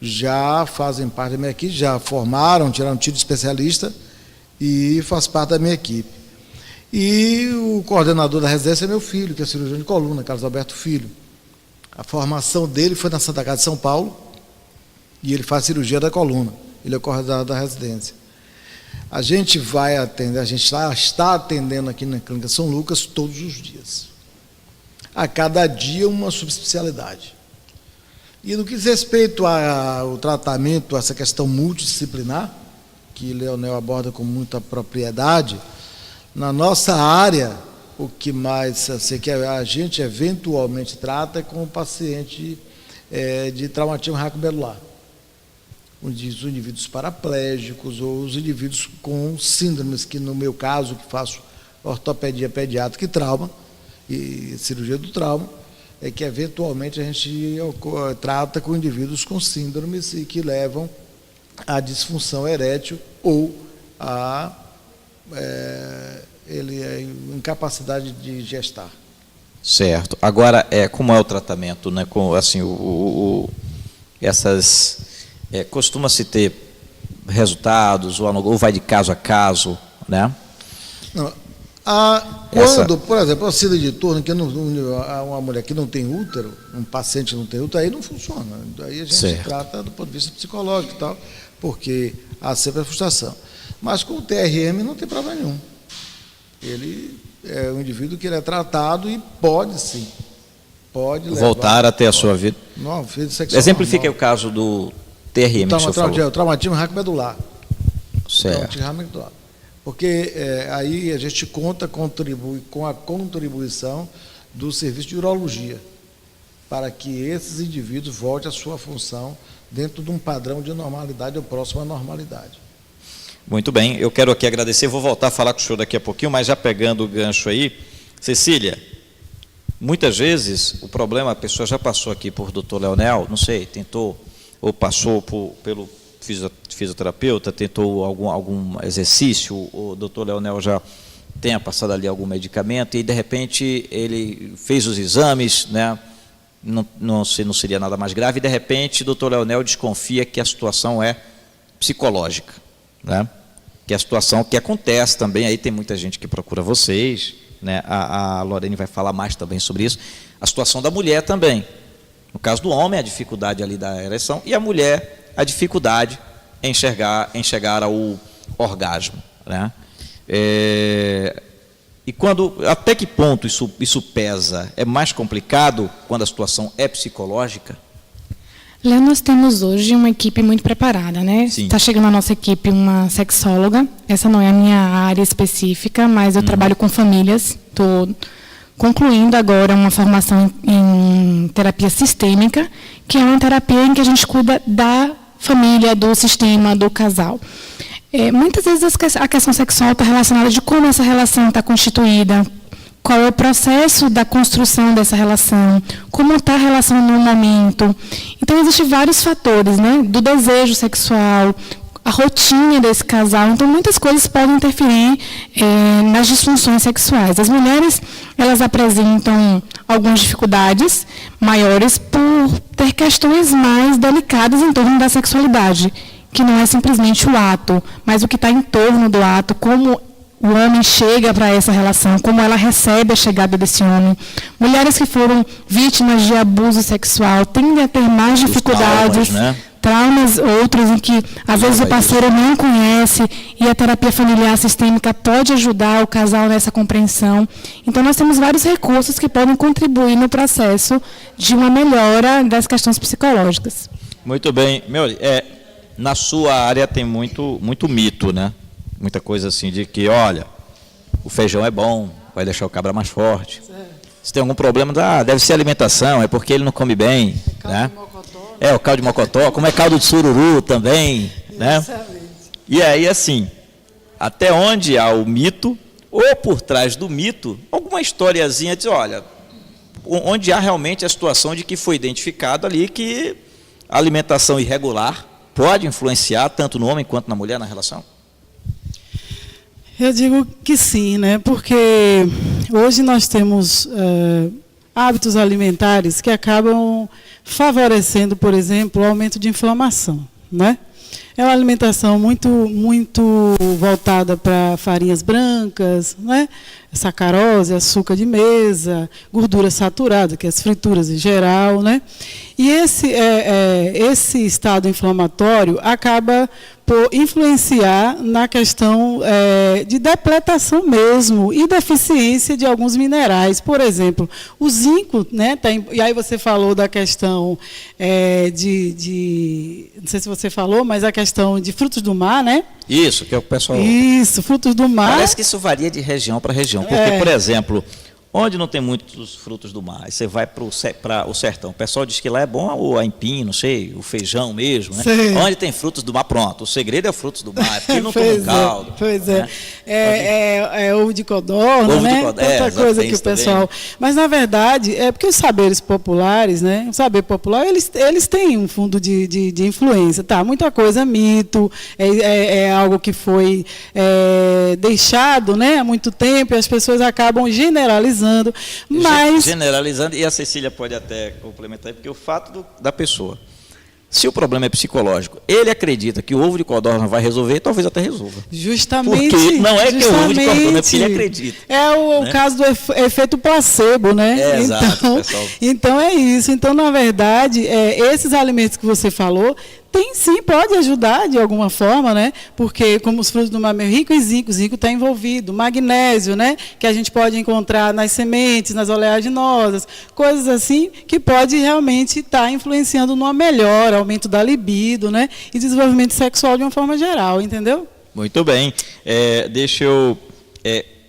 já fazem parte da minha equipe, já formaram, tiraram título de especialista e faz parte da minha equipe. E o coordenador da residência é meu filho, que é cirurgião de coluna, Carlos Alberto Filho. A formação dele foi na Santa Casa de São Paulo e ele faz cirurgia da coluna. Ele é o coordenador da residência. A gente vai atender, a gente está atendendo aqui na Clínica São Lucas todos os dias. A cada dia uma subespecialidade. E no que diz respeito ao tratamento, essa questão multidisciplinar, que Leonel aborda com muita propriedade, na nossa área, o que mais que a gente eventualmente trata é com o paciente de traumatismo raquimedular. Os indivíduos paraplégicos ou os indivíduos com síndromes, que no meu caso, que faço ortopedia pediátrica e trauma, e cirurgia do trauma, é que eventualmente a gente trata com indivíduos com síndromes e que levam à disfunção erétil ou a incapacidade de gestar. Certo. Agora, como é o tratamento, né? Assim, costuma-se ter resultados ou vai de caso a caso, né? Não. Por exemplo, a síndrome de Turner, que uma mulher que não tem útero, um paciente que não tem útero, aí não funciona. Aí a gente trata do ponto de vista psicológico e tal, porque há sempre a frustração. Mas com o TRM não tem problema nenhum. Ele é um indivíduo que ele é tratado e pode sim pode voltar a ter a sua vida. Não, vida sexual. Exemplifique normal. o caso do TRM, que o senhor falou. O traumatismo raquimedular. Certo. Porque aí a gente contribui com a contribuição do serviço de urologia, para que esses indivíduos voltem à sua função dentro de um padrão de normalidade ou próximo à normalidade. Muito bem, eu quero aqui agradecer, vou voltar a falar com o senhor daqui a pouquinho, mas já pegando o gancho aí, Cecília, muitas vezes o problema, a pessoa já passou aqui por Dr. Leonel, não sei, tentou ou passou pelo fisioterapeuta, tentou algum exercício, o Dr. Leonel já tenha passado ali algum medicamento e de repente ele fez os exames, né? Não seria nada mais grave, e de repente o Dr. Leonel desconfia que a situação é psicológica, né? Que é a situação que acontece também, aí tem muita gente que procura vocês, né? A Lorene vai falar mais também sobre isso, a situação da mulher também. No caso do homem, a dificuldade ali da ereção, e a mulher, a dificuldade em chegar ao orgasmo, né? E até que ponto isso pesa? É mais complicado quando a situação é psicológica? Léo, nós temos hoje uma equipe muito preparada, né? Está chegando na nossa equipe uma sexóloga. Essa não é a minha área específica, mas eu trabalho com famílias. Estou concluindo agora uma formação em terapia sistêmica, que é uma terapia em que a gente cuida da família, do sistema, do casal. Muitas vezes a questão sexual está relacionada de como essa relação está constituída, qual é o processo da construção dessa relação, como está a relação no momento. Então, existem vários fatores, né? Do desejo sexual, a rotina desse casal. Então, muitas coisas podem interferir nas disfunções sexuais. As mulheres, elas apresentam algumas dificuldades maiores por ter questões mais delicadas em torno da sexualidade, que não é simplesmente o ato, mas o que está em torno do ato, como o homem chega para essa relação, como ela recebe a chegada desse homem. Mulheres que foram vítimas de abuso sexual tendem a ter mais dificuldades, traumas outros em que, às vezes, o parceiro não conhece, e a terapia familiar sistêmica pode ajudar o casal nessa compreensão. Então, nós temos vários recursos que podem contribuir no processo de uma melhora das questões psicológicas. Muito bem. Na sua área tem muito mito, né? Muita coisa assim de que, olha, o feijão é bom, vai deixar o cabra mais forte. Se tem algum problema, deve ser alimentação, é porque ele não come bem, né? O caldo de mocotó, como é caldo de sururu também, né? E aí, assim, até onde há o mito, ou por trás do mito, alguma historiazinha de, olha, onde há realmente a situação de que foi identificado ali que a alimentação irregular pode influenciar tanto no homem quanto na mulher na relação? Eu digo que sim, né? Porque hoje nós temos hábitos alimentares que acabam favorecendo, por exemplo, o aumento de inflamação, né? É uma alimentação muito voltada para farinhas brancas, né? Sacarose, açúcar de mesa, gordura saturada, que é as frituras em geral, né? E esse estado inflamatório acaba por influenciar na questão de depletação mesmo e deficiência de alguns minerais. Por exemplo, o zinco, né? E aí você falou da questão não sei se você falou, mas a questão de frutos do mar, né? Isso, que é o pessoal... Isso, frutos do mar. Parece que isso varia de região para região, porque, por exemplo, onde não tem muitos frutos do mar, aí você vai para o sertão, o pessoal diz que lá é bom o aipim, não sei, o feijão mesmo, né? Onde tem frutos do mar, pronto, o segredo é frutos do mar, é porque não toma caldo. Pois é, né? Ovo de codorna, né? Tanta coisa que o pessoal... Também. Mas, na verdade, é porque os saberes populares, né? O saber popular, eles têm um fundo de influência, tá? Muita coisa é mito, é algo que foi deixado, né, há muito tempo, e as pessoas acabam generalizando, mas... Generalizando, e a Cecília pode até complementar, porque o fato da pessoa, se o problema é psicológico, ele acredita que o ovo de codorna vai resolver, talvez até resolva. Justamente. Porque não é que o ovo de codorna, é porque ele acredita. É o caso do efeito placebo, né? Exato, então é isso. Então, na verdade, esses alimentos que você falou Tem sim, pode ajudar de alguma forma, né? Porque como os frutos do mar é rico em zinco, o zinco está envolvido, magnésio, né? Que a gente pode encontrar nas sementes, nas oleaginosas, coisas assim que pode realmente estar influenciando numa melhora, aumento da libido, né? E desenvolvimento sexual de uma forma geral, entendeu? Muito bem. Deixa eu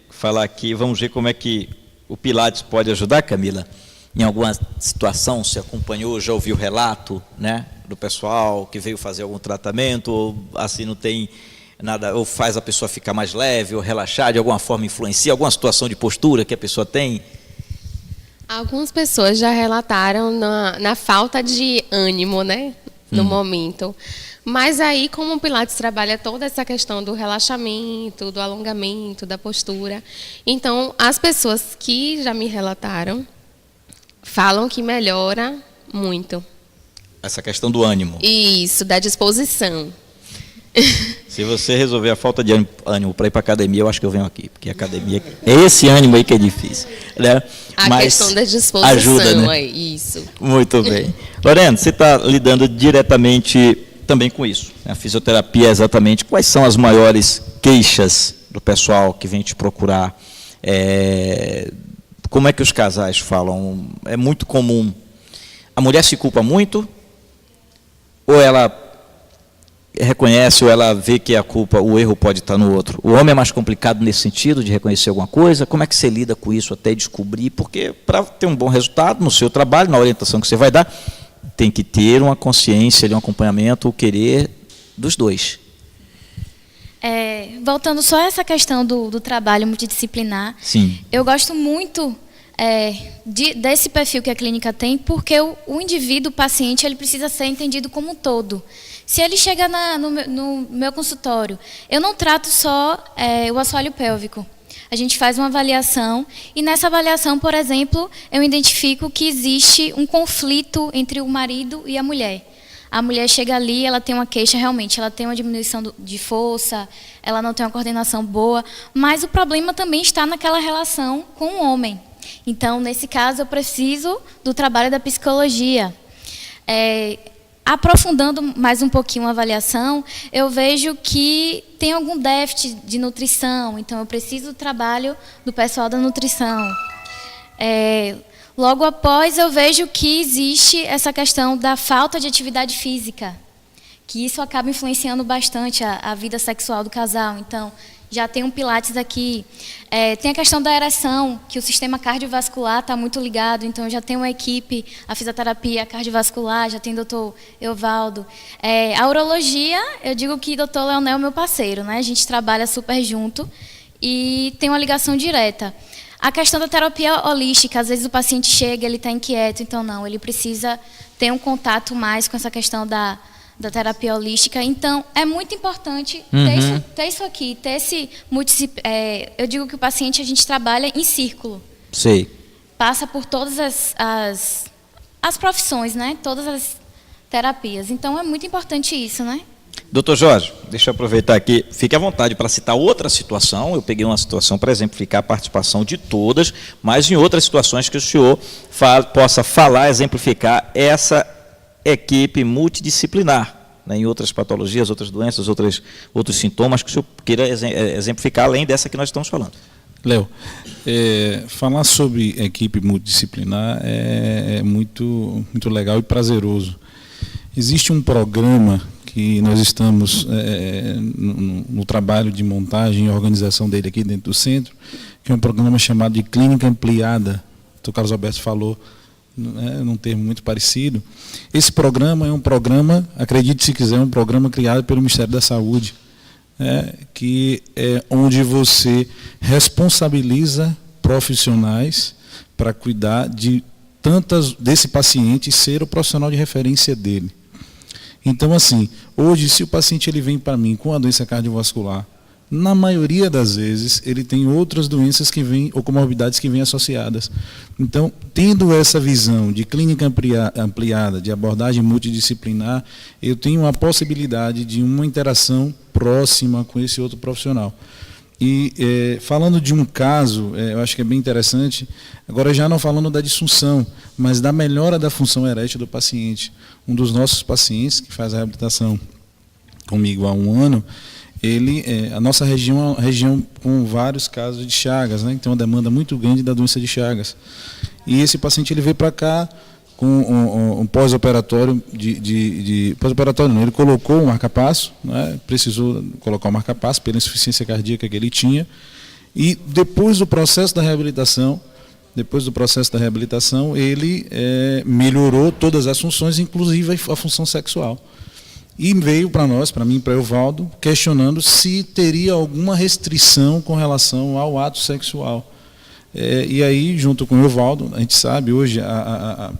falar aqui, vamos ver como é que o Pilates pode ajudar, Camila. Em alguma situação, você acompanhou, já ouviu relato, né, do pessoal que veio fazer algum tratamento, ou assim não tem nada, ou faz a pessoa ficar mais leve, ou relaxar, de alguma forma influencia, alguma situação de postura que a pessoa tem? Algumas pessoas já relataram na falta de ânimo, né, no momento. Mas aí, como o Pilates trabalha toda essa questão do relaxamento, do alongamento, da postura, então as pessoas que já me relataram falam que melhora muito. Essa questão do ânimo. Isso, da disposição. Se você resolver a falta de ânimo para ir para a academia, eu acho que eu venho aqui, porque a academia é esse ânimo aí que é difícil, né? A questão da disposição, ajuda, né? Isso. Muito bem. Lorena, você está lidando diretamente também com isso. A fisioterapia, exatamente. Quais são as maiores queixas do pessoal que vem te procurar? Como é que os casais falam? É muito comum. A mulher se culpa muito? Ou ela reconhece, ou ela vê que a culpa, o erro pode estar no outro? O homem é mais complicado nesse sentido, de reconhecer alguma coisa? Como é que você lida com isso até descobrir? Porque para ter um bom resultado no seu trabalho, na orientação que você vai dar, tem que ter uma consciência, um acompanhamento, o querer dos dois. Voltando só a essa questão do trabalho multidisciplinar, sim, eu gosto muito desse perfil que a clínica tem, porque o indivíduo, o paciente, ele precisa ser entendido como um todo. Se ele chega no meu consultório, eu não trato só o assoalho pélvico. A gente faz uma avaliação e nessa avaliação, por exemplo, eu identifico que existe um conflito entre o marido e a mulher. A mulher chega ali, ela tem uma queixa, realmente, ela tem uma diminuição de força, ela não tem uma coordenação boa, mas o problema também está naquela relação com o homem. Então, nesse caso, eu preciso do trabalho da psicologia. Aprofundando mais um pouquinho a avaliação, eu vejo que tem algum déficit de nutrição, então eu preciso do trabalho do pessoal da nutrição. Logo após, eu vejo que existe essa questão da falta de atividade física, que isso acaba influenciando bastante a vida sexual do casal. Então, já tem um Pilates aqui. Tem a questão da ereção, que o sistema cardiovascular está muito ligado, então eu já tenho uma equipe, a fisioterapia cardiovascular, já tem o doutor Evaldo. A urologia, eu digo que o doutor Leonel é meu parceiro, né? A gente trabalha super junto e tem uma ligação direta. A questão da terapia holística, às vezes o paciente chega, ele está inquieto, então não, ele precisa ter um contato mais com essa questão da terapia holística. Então, é muito importante ter isso aqui, ter esse eu digo que o paciente, a gente trabalha em círculo. Sei. Passa por todas as profissões, né? Todas as terapias. Então, é muito importante isso, né? Doutor Jorge, deixa eu aproveitar aqui, fique à vontade para citar outra situação. Eu peguei uma situação para exemplificar a participação de todas, mas em outras situações que o senhor possa falar, exemplificar essa equipe multidisciplinar, né, em outras patologias, outras doenças, outros sintomas que o senhor queira exemplificar, além dessa que nós estamos falando. Léo, falar sobre equipe multidisciplinar é muito, muito legal e prazeroso. Existe um programa que nós estamos no trabalho de montagem e organização dele aqui dentro do centro, que é um programa chamado de Clínica Ampliada. O Dr. Carlos Alberto falou, num termo muito parecido. Esse programa é um programa, acredite se quiser, um programa criado pelo Ministério da Saúde, que é onde você responsabiliza profissionais para cuidar desse paciente e ser o profissional de referência dele. Então, assim, hoje, se o paciente ele vem para mim com a doença cardiovascular, na maioria das vezes, ele tem outras doenças que vêm, ou comorbidades que vêm associadas. Então, tendo essa visão de clínica ampliada, de abordagem multidisciplinar, eu tenho a possibilidade de uma interação próxima com esse outro profissional. E falando de um caso, eu acho que é bem interessante, agora já não falando da disfunção, mas da melhora da função erétil do paciente. Um dos nossos pacientes que faz a reabilitação comigo há 1 ano, a nossa região é uma região com vários casos de Chagas, né? Tem uma demanda muito grande da doença de Chagas. E esse paciente ele veio para cá com um pós-operatório pós-operatório não, ele colocou um marca-passo, né? Precisou colocar o marca-passo pela insuficiência cardíaca que ele tinha, e depois do processo da reabilitação, ele melhorou todas as funções, inclusive a função sexual. E veio para nós, para mim e para o Evaldo, questionando se teria alguma restrição com relação ao ato sexual. E aí, junto com o Evaldo, a gente sabe, hoje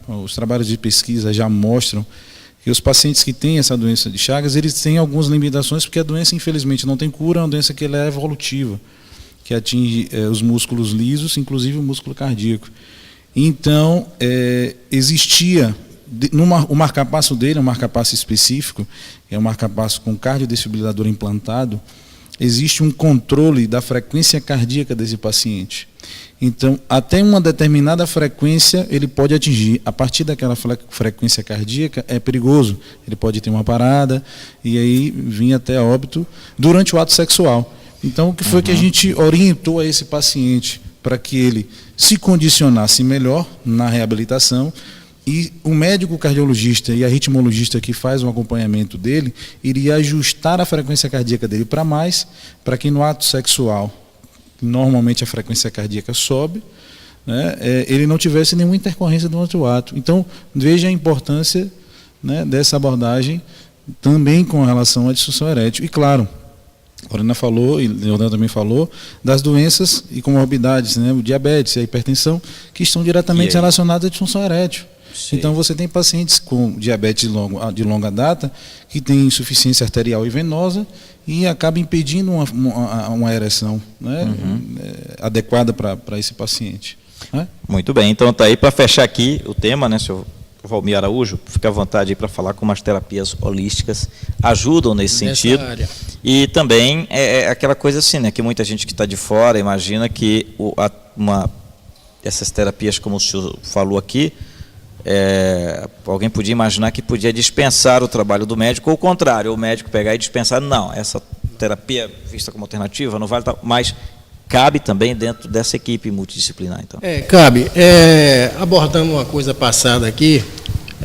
os trabalhos de pesquisa já mostram que os pacientes que têm essa doença de Chagas, eles têm algumas limitações, porque a doença, infelizmente, não tem cura, é uma doença que ela é evolutiva, que atinge os músculos lisos, inclusive o músculo cardíaco. Então, existia, o marca-passo dele, um marca-passo específico, é um marca-passo com cardiodesfibrilador implantado, existe um controle da frequência cardíaca desse paciente. Então, até uma determinada frequência ele pode atingir. A partir daquela frequência cardíaca é perigoso. Ele pode ter uma parada e aí vir até óbito durante o ato sexual. Então, o que foi que a gente orientou a esse paciente para que ele se condicionasse melhor na reabilitação, e o médico cardiologista e a ritmologista que faz o acompanhamento dele iria ajustar a frequência cardíaca dele para mais, para que no ato sexual, normalmente a frequência cardíaca sobe, né, ele não tivesse nenhuma intercorrência durante o ato. Então, veja a importância, né, dessa abordagem também com relação à disfunção erétil. E claro, a Lorena falou, e o Leonardo também falou, das doenças e comorbidades, né, o diabetes e a hipertensão, que estão diretamente relacionadas à disfunção erétil. Sim. Então, você tem pacientes com diabetes de longa data que têm insuficiência arterial e venosa e acaba impedindo uma ereção, né, adequada para esse paciente. Né? Muito bem, então está aí para fechar aqui o tema, né, senhor Valmir Araújo, fica à vontade aí para falar como as terapias holísticas ajudam nesse sentido. Área. E também é aquela coisa assim, né, que muita gente que está de fora imagina que essas terapias, como o senhor falou aqui, alguém podia imaginar que podia dispensar o trabalho do médico, ou o contrário, o médico pegar e dispensar. Não, essa terapia vista como alternativa não vale, mas cabe também dentro dessa equipe multidisciplinar. Então. Cabe. Abordando uma coisa passada aqui,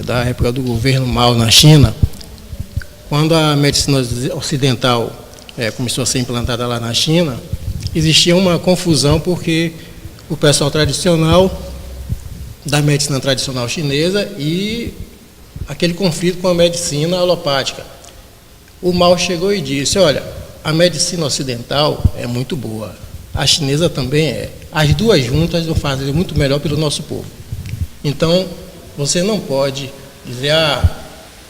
da época do governo Mao na China, quando a medicina ocidental começou a ser implantada lá na China, existia uma confusão porque o pessoal tradicional da medicina tradicional chinesa e aquele conflito com a medicina alopática. O Mao chegou e disse, olha, a medicina ocidental é muito boa, a chinesa também é. As duas juntas vão fazer muito melhor pelo nosso povo. Então, você não pode dizer,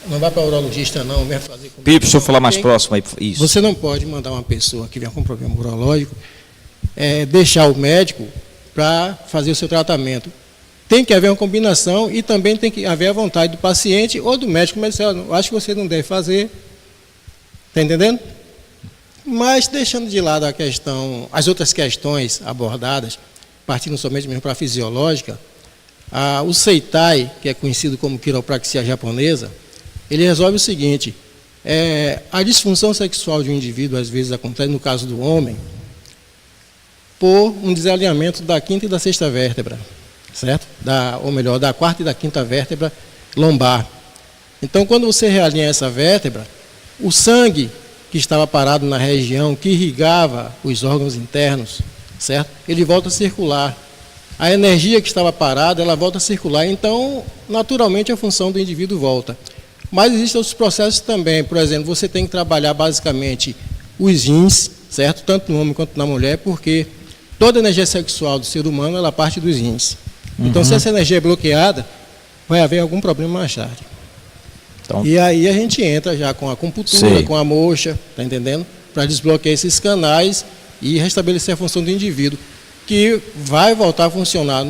não vai para o urologista não, vem fazer comigo. Pediu para o senhor falar mais próximo aí. Isso. Você não pode mandar uma pessoa que vem com problema urológico, deixar o médico para fazer o seu tratamento. Tem que haver uma combinação e também tem que haver a vontade do paciente ou do médico, mas eu acho que você não deve fazer. Está entendendo? Mas deixando de lado as outras questões abordadas, partindo somente mesmo para a fisiológica, o Seitai, que é conhecido como quiropraxia japonesa, ele resolve o seguinte, a disfunção sexual de um indivíduo às vezes acontece, no caso do homem, por um desalinhamento da quinta e da sexta vértebra. Certo? Ou melhor, da quarta e da quinta vértebra lombar. Então, quando você realinha essa vértebra, o sangue que estava parado na região, que irrigava os órgãos internos, certo? Ele volta a circular. A energia que estava parada, ela volta a circular. Então, naturalmente, a função do indivíduo volta. Mas existem outros processos também. Por exemplo, você tem que trabalhar basicamente os rins, certo? Tanto no homem quanto na mulher, porque toda a energia sexual do ser humano, ela parte dos rins. Então, se essa energia é bloqueada, vai haver algum problema mais tarde. Então, e aí a gente entra já com a acupuntura, com a moxa, tá entendendo? Para desbloquear esses canais e restabelecer a função do indivíduo, que vai voltar a funcionar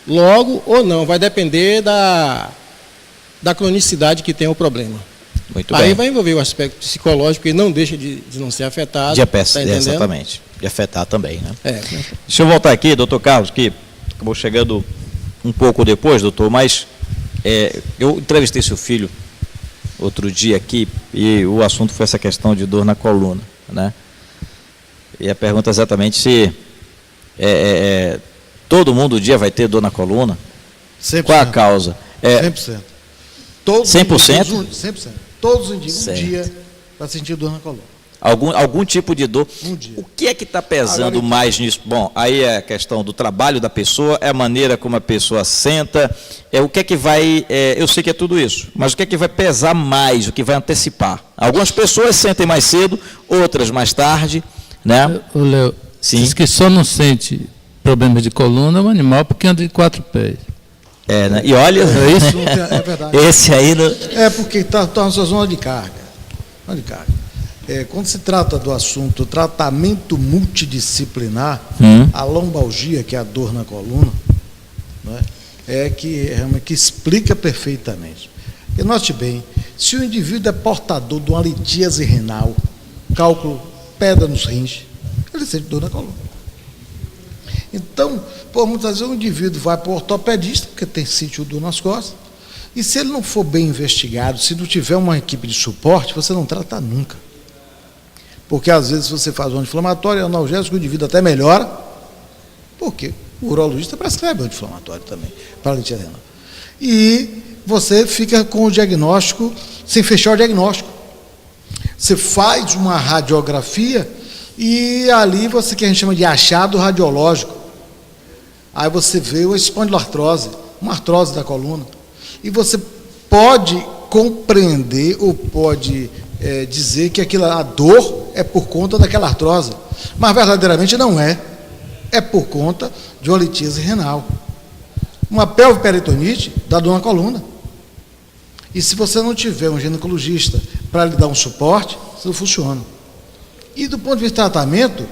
logo ou não, vai depender da cronicidade que tem o problema. Muito Aí bem. vai envolver o aspecto psicológico e não deixa de não ser afetado. Tá entendendo? Exatamente. De afetar também, né? É. Deixa eu voltar aqui, doutor Carlos, que acabou chegando um pouco depois, doutor, mas eu entrevistei seu filho outro dia aqui e o assunto foi essa questão de dor na coluna, né? E a pergunta é exatamente se todo mundo um dia vai ter dor na coluna? 100%. Qual a causa? 100%. 100%? 100%. Todos os dias, um Certo. dia, para sentir dor na coluna. Algum tipo de dor. Um dia. O que é que está pesando Agora, mais nisso? Bom, aí é a questão do trabalho da pessoa, é a maneira como a pessoa senta, o que é que vai... eu sei que é tudo isso, mas o que é que vai pesar mais, o que vai antecipar? Algumas pessoas sentem mais cedo, outras mais tarde, né? O Léo, Sim. diz que só não sente problemas de coluna o animal porque anda de 4 pés. Né? E olha, É isso? É verdade. esse aí... É porque está na sua zona de carga. Zona de carga. Quando se trata do assunto tratamento multidisciplinar, a lombalgia, que é a dor na coluna, né, que explica perfeitamente. E note bem, se o indivíduo é portador de uma litíase renal, cálculo, pedra nos rins, ele sente dor na coluna. Então, muitas vezes o indivíduo vai para o ortopedista, porque sente dor nas costas, e se ele não for bem investigado, se não tiver uma equipe de suporte, você não trata nunca. Porque às vezes você faz um anti-inflamatório, analgésico, o indivíduo até melhora, porque o urologista prescreve anti-inflamatório também, para a litíase renal. E você fica com o diagnóstico, sem fechar o diagnóstico. Você faz uma radiografia e ali você, que a gente chama de achado radiológico. Aí você vê a espondiloartrose, uma artrose da coluna. E você pode compreender ou pode dizer que a dor é por conta daquela artrose. Mas verdadeiramente não é. É por conta de uma litíase renal. Uma pelvoperitonite dá dor na coluna. E se você não tiver um ginecologista para lhe dar um suporte, isso não funciona. E do ponto de vista de tratamento,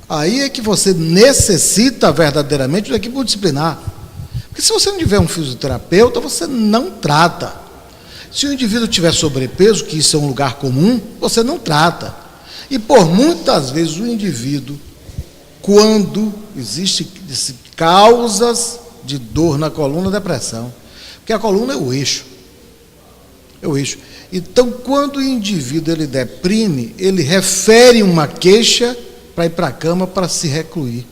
aí é que você necessita verdadeiramente de uma equipe multidisciplinar. Porque se você não tiver um fisioterapeuta, você não trata. Se o indivíduo tiver sobrepeso, que isso é um lugar comum, você não trata. E por muitas vezes o indivíduo, quando existem causas de dor na coluna, depressão, porque a coluna é o eixo. É o eixo. Então, quando o indivíduo ele deprime, ele refere uma queixa para ir para a cama para se recluir.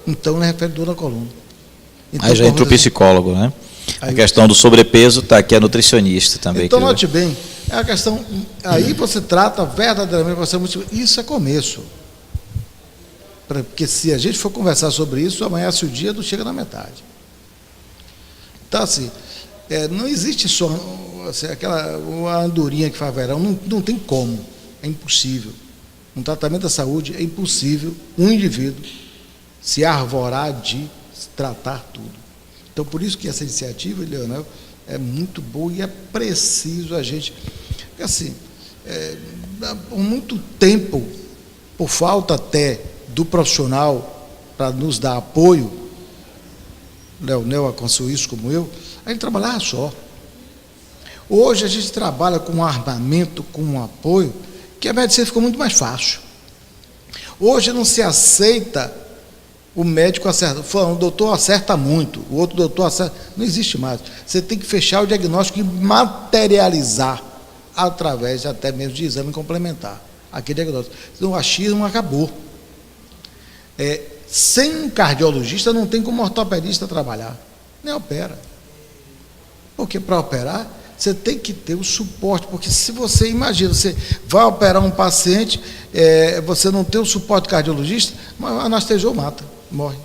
Então, ele refere dor na coluna. Então, aí já entra o psicólogo, né? A questão do sobrepeso está aqui a nutricionista também. Então, note bem, é a questão. Aí você trata verdadeiramente, isso é começo. Porque se a gente for conversar sobre isso, amanhece o dia, não chega na metade. Então, assim, não existe só uma andorinha que faz verão, não tem como, é impossível. Um tratamento da saúde é impossível um indivíduo se arvorar de tratar tudo. Então, por isso que essa iniciativa, Leonel, é muito boa e é preciso a gente... Porque, assim, por muito tempo, por falta até do profissional para nos dar apoio, Leonel aconteceu isso como eu, a gente trabalhava só. Hoje a gente trabalha com um armamento, com um apoio, que a medicina ficou muito mais fácil. Hoje não se aceita o médico acerta, o doutor acerta muito, o outro doutor acerta, não existe mais. Você tem que fechar o diagnóstico e materializar através até mesmo de exame complementar aquele diagnóstico. Então o achismo acabou. Sem um cardiologista não tem como ortopedista trabalhar, nem opera. Porque para operar você tem que ter o suporte, porque se você imagina, você vai operar um paciente, você não tem o suporte cardiologista, mas anestesiou, mata, morre.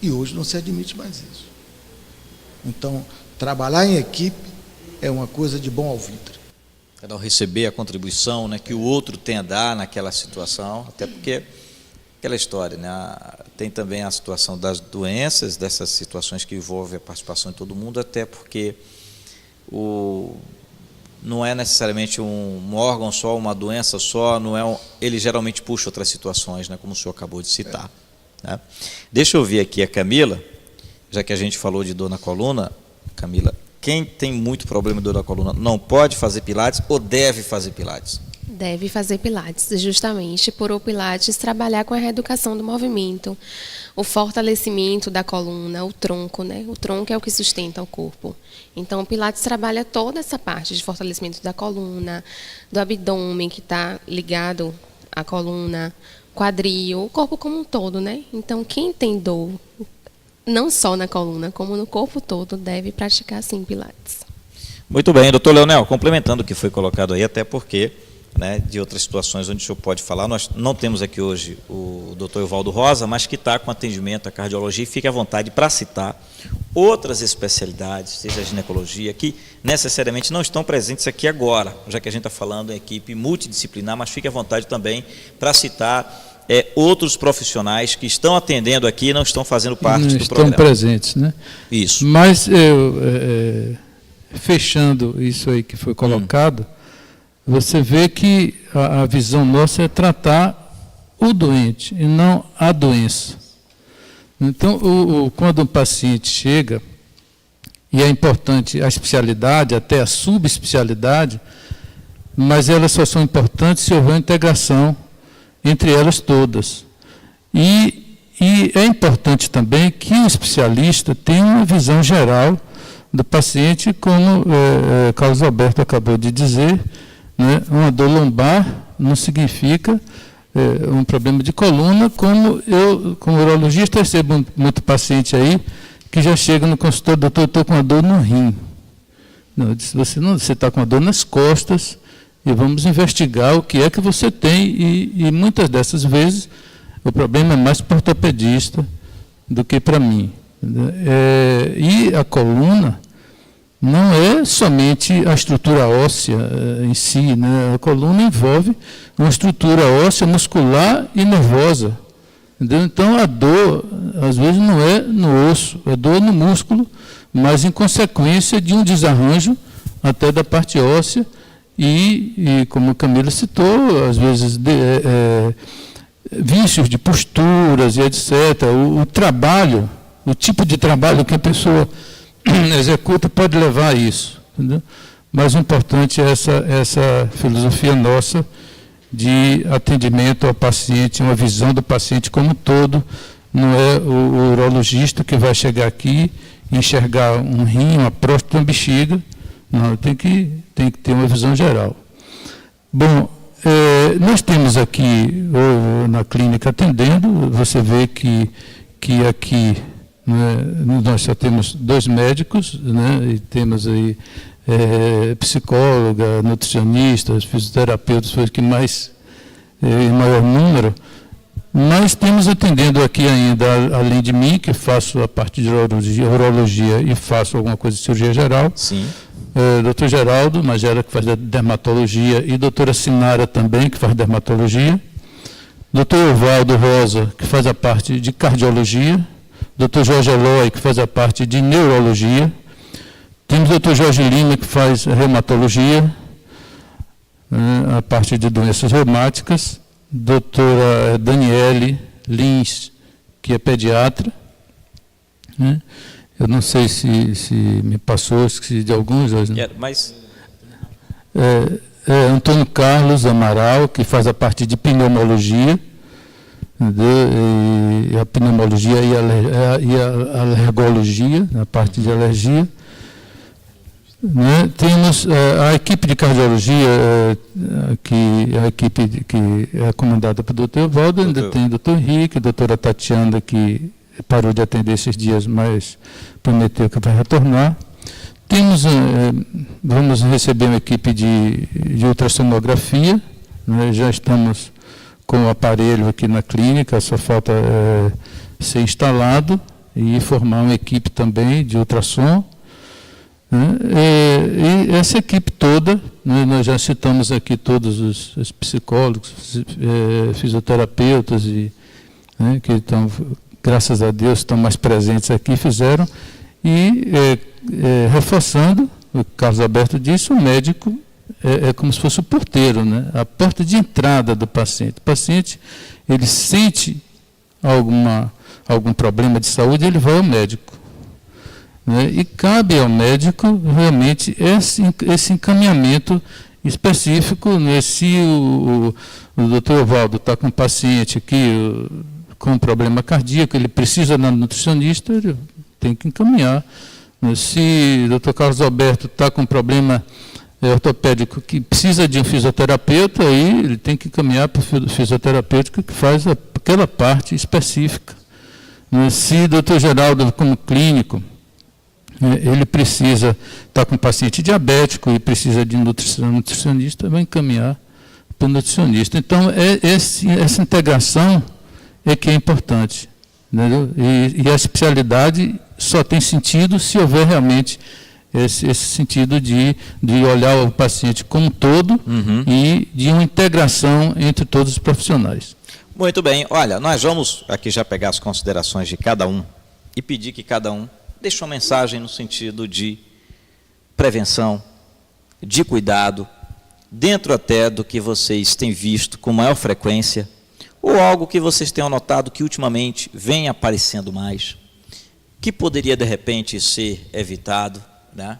E hoje não se admite mais isso. Então, trabalhar em equipe é uma coisa de bom alvitre. Cada um receber a contribuição, né, que o outro tem a dar naquela situação, até porque aquela história, né, tem também a situação das doenças, dessas situações que envolvem a participação de todo mundo, até porque não é necessariamente um órgão só, uma doença só, ele geralmente puxa outras situações, né, como o senhor acabou de citar. Né? Deixa eu ouvir aqui a Camila, já que a gente falou de dor na coluna. Camila, quem tem muito problema de dor da coluna não pode fazer pilates ou deve fazer pilates? Deve fazer pilates, justamente por o pilates trabalhar com a reeducação do movimento, o fortalecimento da coluna, o tronco, né? O tronco é o que sustenta o corpo. Então, o pilates trabalha toda essa parte de fortalecimento da coluna, do abdômen, que está ligado à coluna, quadril, o corpo como um todo, né? Então, quem tem dor, não só na coluna, como no corpo todo, deve praticar, sim, pilates. Muito bem, doutor Leonel, complementando o que foi colocado aí, até porque, né, de outras situações onde o senhor pode falar, nós não temos aqui hoje o doutor Evaldo Rosa, mas que está com atendimento à cardiologia, e fique à vontade para citar outras especialidades, seja a ginecologia, que necessariamente não estão presentes aqui agora, já que a gente está falando em equipe multidisciplinar, mas fique à vontade também para citar outros profissionais que estão atendendo aqui e não estão fazendo parte do programa. Estão presentes, né? Isso. Mas, fechando isso aí que foi colocado, você vê que a visão nossa é tratar o doente e não a doença. Então, quando um paciente chega, e é importante a especialidade, até a subespecialidade, mas elas só são importantes se houver integração entre elas todas. E é importante também que o especialista tenha uma visão geral do paciente, como Carlos Alberto acabou de dizer, né? Uma dor lombar não significa um problema de coluna, como eu, como urologista, recebo muito paciente aí que já chega no consultório: doutor, eu estou com uma dor no rim. Não, eu disse: você está com uma dor nas costas, e vamos investigar o que é que você tem, e muitas dessas vezes o problema é mais para o ortopedista do que para mim. E a coluna não é somente a estrutura óssea em si, né? A coluna envolve uma estrutura óssea, muscular e nervosa. Entendeu? Então, a dor, às vezes, não é no osso, é dor no músculo, mas em consequência de um desarranjo até da parte óssea e como a Camila citou, às vezes vícios de posturas e etc. O trabalho, o tipo de trabalho que a pessoa executa pode levar a isso. Entendeu? Mas o importante é essa filosofia nossa de atendimento ao paciente, uma visão do paciente como um todo. Não é o urologista que vai chegar aqui e enxergar um rim, uma próstata, uma bexiga. Não, tem que ter uma visão geral. Bom, nós temos aqui, na clínica atendendo, você vê que aqui, né, nós só temos 2 médicos, né, e temos aí psicóloga, nutricionistas, fisioterapeutas, foi o que mais, em maior número. Mas temos atendendo aqui ainda, além de mim, que faço a parte de urologia e faço alguma coisa de cirurgia geral. Sim. Dr. Geraldo Magera, que faz dermatologia, e doutora Sinara também, que faz dermatologia. Dr. Evaldo Rosa, que faz a parte de cardiologia. Dr. Jorge Eloy, que faz a parte de neurologia. Temos o Dr. Jorge Lima, que faz reumatologia, a parte de doenças reumáticas. Doutora Daniele Lins, que é pediatra, né? Eu não sei se me passou, esqueci de alguns. Mas... Antônio Carlos Amaral, que faz a parte de pneumologia, e a pneumologia e a alergologia, a parte de alergia. Né? Temos a equipe de cardiologia, a equipe que é comandada pelo Dr. Evaldo, ainda tem o Dr. Henrique, a doutora Tatiana, que parou de atender esses dias, mas prometeu que vai retornar. Vamos receber uma equipe de ultrassonografia, né? Já estamos com o aparelho aqui na clínica, só falta ser instalado e formar uma equipe também de ultrassom. E essa equipe toda, né, nós já citamos aqui todos os psicólogos, fisioterapeutas, né, que estão, graças a Deus, estão mais presentes aqui, fizeram. E reforçando, o Carlos Alberto disse, o médico é como se fosse o porteiro, né, a porta de entrada do paciente. O paciente, ele sente algum problema de saúde, ele vai ao médico. né? E cabe ao médico realmente esse encaminhamento específico, né? Se o doutor Evaldo está com um paciente aqui com um problema cardíaco, ele precisa de um nutricionista, ele tem que encaminhar. Se o doutor Carlos Alberto está com um problema ortopédico que precisa de um fisioterapeuta, aí ele tem que encaminhar para o fisioterapeuta que faz aquela parte específica. Se o doutor Geraldo, como clínico, ele precisa estar com um paciente diabético e precisa de um nutricionista, vai encaminhar para o nutricionista. Então, essa integração é que é importante. Entendeu? E a especialidade só tem sentido se houver realmente esse sentido de olhar o paciente como um todo e de uma integração entre todos os profissionais. Muito bem. Olha, nós vamos aqui já pegar as considerações de cada um e pedir que cada um deixe uma mensagem no sentido de prevenção, de cuidado, dentro até do que vocês têm visto com maior frequência, ou algo que vocês tenham notado que ultimamente vem aparecendo mais, que poderia de repente ser evitado, né?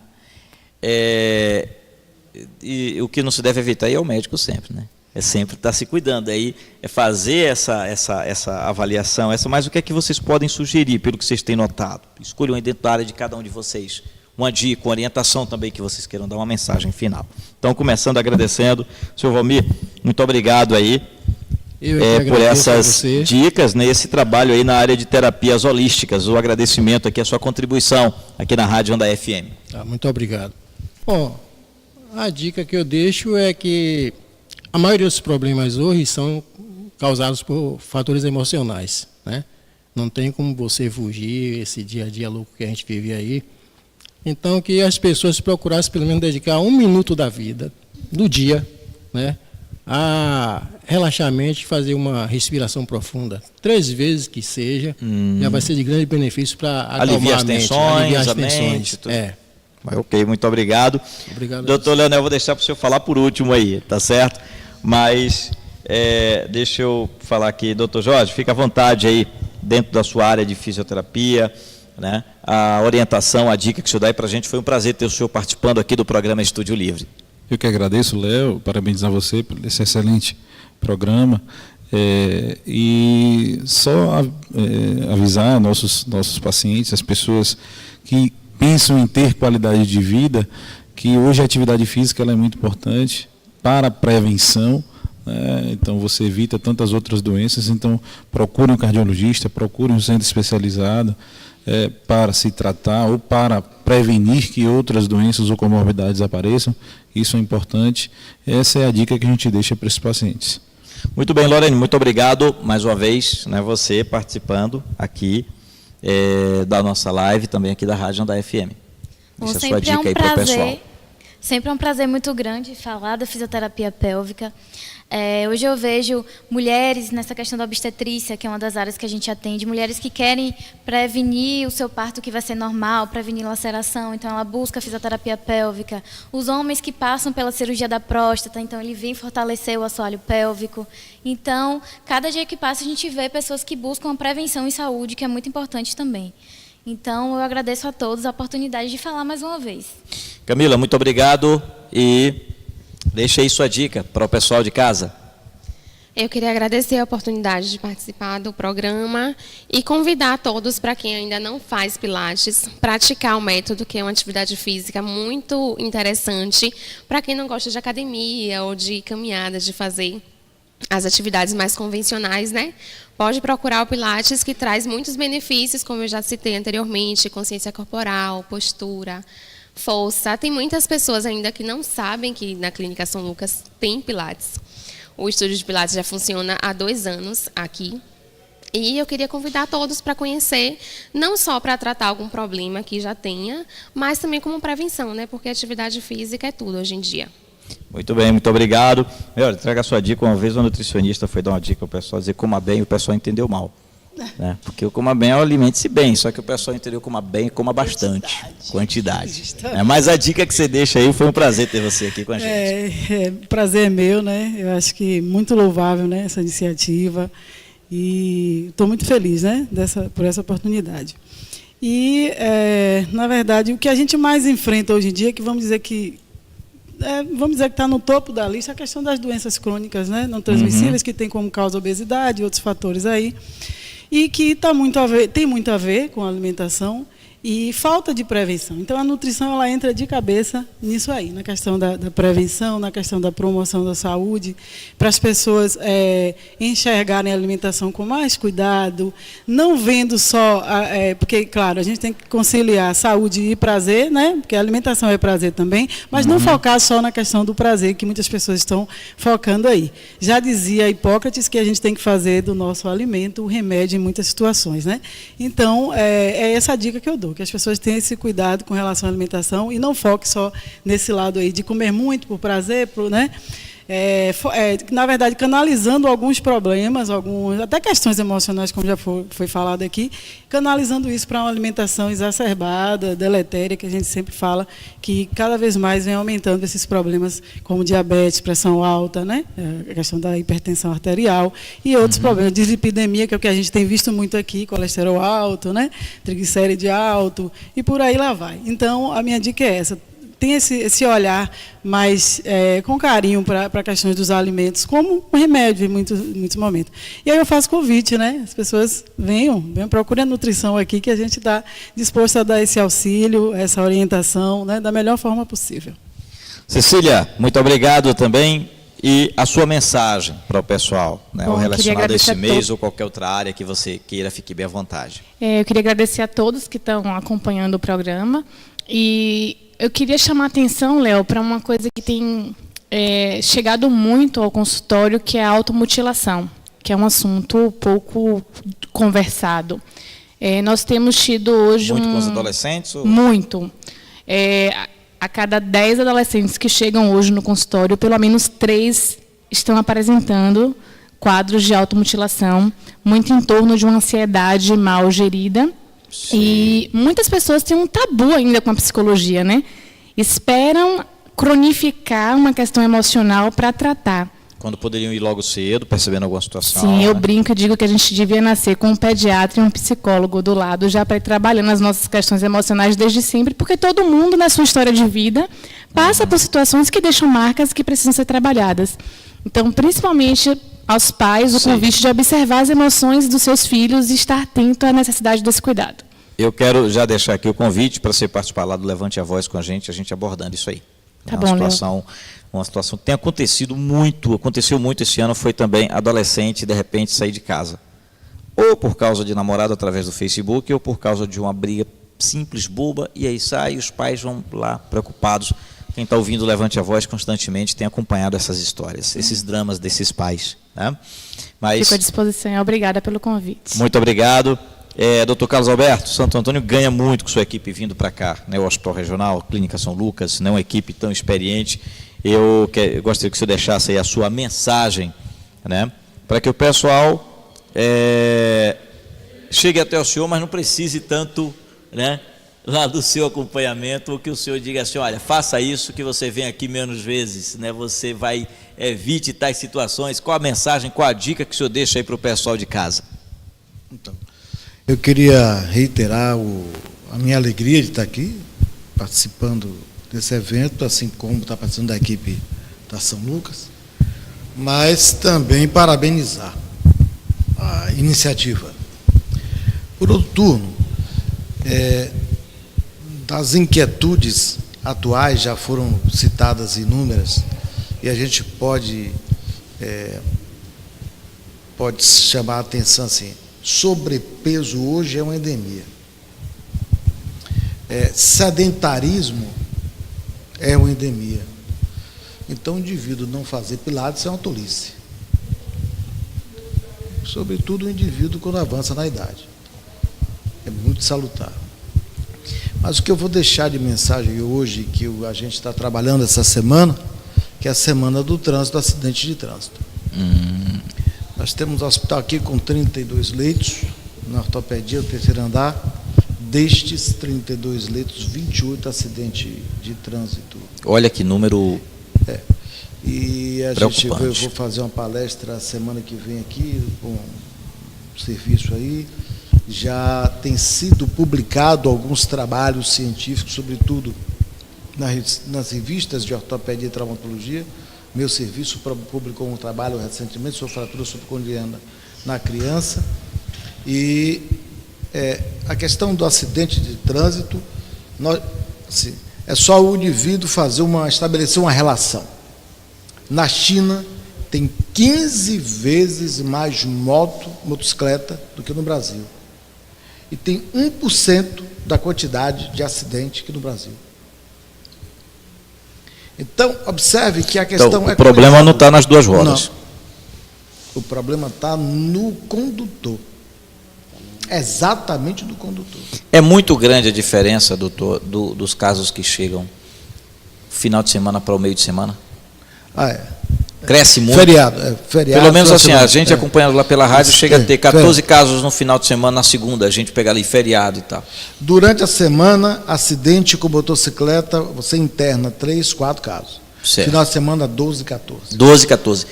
E o que não se deve evitar é o médico sempre, né? É sempre estar se cuidando, aí é fazer essa avaliação, mas o que é que vocês podem sugerir pelo que vocês têm notado? Escolham aí dentro da área de cada um de vocês uma dica, uma orientação também que vocês queiram dar uma mensagem final. Então, começando agradecendo, senhor Valmir, muito obrigado aí por essas dicas, né, esse trabalho aí na área de terapias holísticas, o agradecimento aqui, a sua contribuição aqui na Rádio Onda FM. Muito obrigado. Bom, a dica que eu deixo é que a maioria dos problemas hoje são causados por fatores emocionais, né? Não tem como você fugir esse dia a dia louco que a gente vive aí. Então, que as pessoas procurassem pelo menos dedicar 1 minuto da vida, do dia, né, a relaxar a mente, fazer uma respiração profunda, 3 vezes que seja, já vai ser de grande benefício para acalmar a mente, aliviar as tensões. Ok, muito obrigado. Doutor Leonel, vou deixar para o senhor falar por último aí, tá certo? Mas deixa eu falar aqui, doutor Jorge, fica à vontade aí, dentro da sua área de fisioterapia, né? A orientação, a dica que o senhor dá aí para a gente, foi um prazer ter o senhor participando aqui do programa Estúdio Livre. Eu que agradeço, Léo, parabenizar você por esse excelente programa. E só avisar nossos pacientes, as pessoas que pensam em ter qualidade de vida, que hoje a atividade física ela é muito importante para a prevenção, né? Então você evita tantas outras doenças, então procure um cardiologista, procure um centro especializado para se tratar ou para prevenir que outras doenças ou comorbidades apareçam. Isso é importante. Essa é a dica que a gente deixa para esses pacientes. Muito bem, Lorene, muito obrigado mais uma vez, né, você participando aqui da nossa live, também aqui da Rádio Onda FM. Deixa a sua dica aí para o pessoal. Sempre é um prazer muito grande falar da fisioterapia pélvica. Hoje eu vejo mulheres nessa questão da obstetrícia, que é uma das áreas que a gente atende, mulheres que querem prevenir o seu parto que vai ser normal, prevenir laceração, então ela busca a fisioterapia pélvica. Os homens que passam pela cirurgia da próstata, então ele vem fortalecer o assoalho pélvico. Então, cada dia que passa a gente vê pessoas que buscam a prevenção em saúde, que é muito importante também. Então, eu agradeço a todos a oportunidade de falar mais uma vez. Camila, muito obrigado e deixa aí sua dica para o pessoal de casa. Eu queria agradecer a oportunidade de participar do programa e convidar todos, para quem ainda não faz Pilates, praticar o método, que é uma atividade física muito interessante, para quem não gosta de academia ou de caminhada, de fazer as atividades mais convencionais, né? Pode procurar o Pilates, que traz muitos benefícios, como eu já citei anteriormente, consciência corporal, postura, força. Tem muitas pessoas ainda que não sabem que na Clínica São Lucas tem Pilates. O estúdio de Pilates já funciona há 2 anos aqui. E eu queria convidar todos para conhecer, não só para tratar algum problema que já tenha, mas também como prevenção, né? Porque a atividade física é tudo hoje em dia. Muito bem, muito obrigado. Traga a sua dica. Uma vez o nutricionista foi dar uma dica ao pessoal, dizer coma bem, e o pessoal entendeu mal. Né? Porque o coma bem é o alimente-se bem, só que o pessoal entendeu coma bem e coma bastante. Quantidade. Mas a dica que você deixa aí, foi um prazer ter você aqui com a gente. Prazer é meu, né? Eu acho que muito louvável, né, essa iniciativa. E estou muito feliz, né, por essa oportunidade. E, na verdade, o que a gente mais enfrenta hoje em dia, que vamos dizer que está no topo da lista, a questão das doenças crônicas, né, não transmissíveis, que tem como causa obesidade e outros fatores aí, e que tem muito a ver com a alimentação e falta de prevenção. Então, a nutrição ela entra de cabeça nisso aí, na questão da prevenção, na questão da promoção da saúde, para as pessoas enxergarem a alimentação com mais cuidado, não vendo só... porque, claro, a gente tem que conciliar saúde e prazer, né? Porque a alimentação é prazer também, mas não focar só na questão do prazer, que muitas pessoas estão focando aí. Já dizia Hipócrates que a gente tem que fazer do nosso alimento o remédio em muitas situações, né? Então, é essa a dica que eu dou, que as pessoas tenham esse cuidado com relação à alimentação e não foque só nesse lado aí de comer muito por prazer, né? Na verdade, canalizando alguns problemas, até questões emocionais, como já foi falado aqui, canalizando isso para uma alimentação exacerbada, deletéria, que a gente sempre fala, que cada vez mais vem aumentando esses problemas, como diabetes, pressão alta, né? A questão da hipertensão arterial e outros problemas, dislipidemia, que é o que a gente tem visto muito aqui, colesterol alto, né? Triglicéride alto, e por aí lá vai. Então, a minha dica é essa: tem esse olhar mais com carinho para questões dos alimentos, como um remédio em muitos momentos. E aí eu faço convite, né? As pessoas venham procurem a nutrição aqui, que a gente está disposto a dar esse auxílio, essa orientação, né, da melhor forma possível. Cecília, muito obrigado também. E a sua mensagem para o pessoal, né, ou relacionado a esse mês ou qualquer outra área que você queira, fique bem à vontade. Eu queria agradecer a todos que estão acompanhando o programa. E eu queria chamar a atenção, Léo, para uma coisa que tem chegado muito ao consultório, que é a automutilação, que é um assunto pouco conversado. Nós temos tido hoje... Muito com os adolescentes? Ou... Muito. A cada 10 adolescentes que chegam hoje no consultório, pelo menos 3 estão apresentando quadros de automutilação, muito em torno de uma ansiedade mal gerida. Sim. E muitas pessoas têm um tabu ainda com a psicologia, né? Esperam cronificar uma questão emocional para tratar. Quando poderiam ir logo cedo, percebendo alguma situação. Sim, né? Eu brinco e digo que a gente devia nascer com um pediatra e um psicólogo do lado, já para ir trabalhando as nossas questões emocionais desde sempre, porque todo mundo, na sua história de vida, passa por situações que deixam marcas que precisam ser trabalhadas. Então, principalmente aos pais, o convite de observar as emoções dos seus filhos e estar atento à necessidade desse cuidado. Eu quero já deixar aqui o convite para você participar lá do Levante a Voz com a gente abordando isso aí. Tá bom, uma situação que tem aconteceu muito esse ano, foi também adolescente, de repente, sair de casa. Ou por causa de namorado através do Facebook, ou por causa de uma briga simples, boba, e aí sai, e os pais vão lá preocupados. Quem está ouvindo o Levante a Voz constantemente tem acompanhado essas histórias, esses dramas desses pais. Né? Fico à disposição. Obrigada pelo convite. Muito obrigado. Dr. Carlos Alberto, Santo Antônio ganha muito com sua equipe vindo para cá, né? O Hospital Regional, Clínica São Lucas, né? Uma equipe tão experiente. Eu gostaria que o senhor deixasse aí a sua mensagem, né? Para que o pessoal chegue até o senhor, mas não precise tanto, né? Lá do seu acompanhamento, ou que o senhor diga assim: olha, faça isso que você vem aqui menos vezes, né? Você vai evite tais situações. Qual a mensagem, qual a dica que o senhor deixa aí para o pessoal de casa? Então, eu queria reiterar a minha alegria de estar aqui, participando desse evento, assim como está participando da equipe da São Lucas, mas também parabenizar a iniciativa. Por outro turno, das inquietudes atuais já foram citadas inúmeras, e a gente pode chamar a atenção assim: sobrepeso hoje é uma endemia. Sedentarismo é uma endemia. Então, o indivíduo não fazer pilates é uma tolice. Sobretudo o indivíduo quando avança na idade. É muito salutar. Mas o que eu vou deixar de mensagem hoje, que a gente está trabalhando essa semana, que é a semana do trânsito, do acidente de trânsito. Nós temos um hospital aqui com 32 leitos, na ortopedia, o terceiro andar. Destes 32 leitos, 28 acidentes de trânsito. Olha que número E eu vou fazer uma palestra semana que vem aqui, com um serviço aí, já tem sido publicado alguns trabalhos científicos, sobretudo nas revistas de ortopedia e traumatologia. Meu serviço publicou um trabalho recentemente sobre fratura subcondiana na criança. E a questão do acidente de trânsito, assim, é só o indivíduo estabelecer uma relação. Na China, tem 15 vezes mais motocicleta do que no Brasil. E tem 1% da quantidade de acidente que no Brasil. Então, observe que a questão então, o problema não está nas duas rodas. Não. O problema está no condutor. Exatamente do condutor. É muito grande a diferença, doutor, dos casos que chegam final de semana para o meio de semana? Cresce muito. Feriado. Pelo menos assim, a gente acompanhando lá pela rádio, chega a ter 14 casos no final de semana, na segunda, a gente pega ali feriado e tal. Durante a semana, acidente com motocicleta, você interna 3, 4 casos. Certo. Final de semana, 12, 14. 12, 14.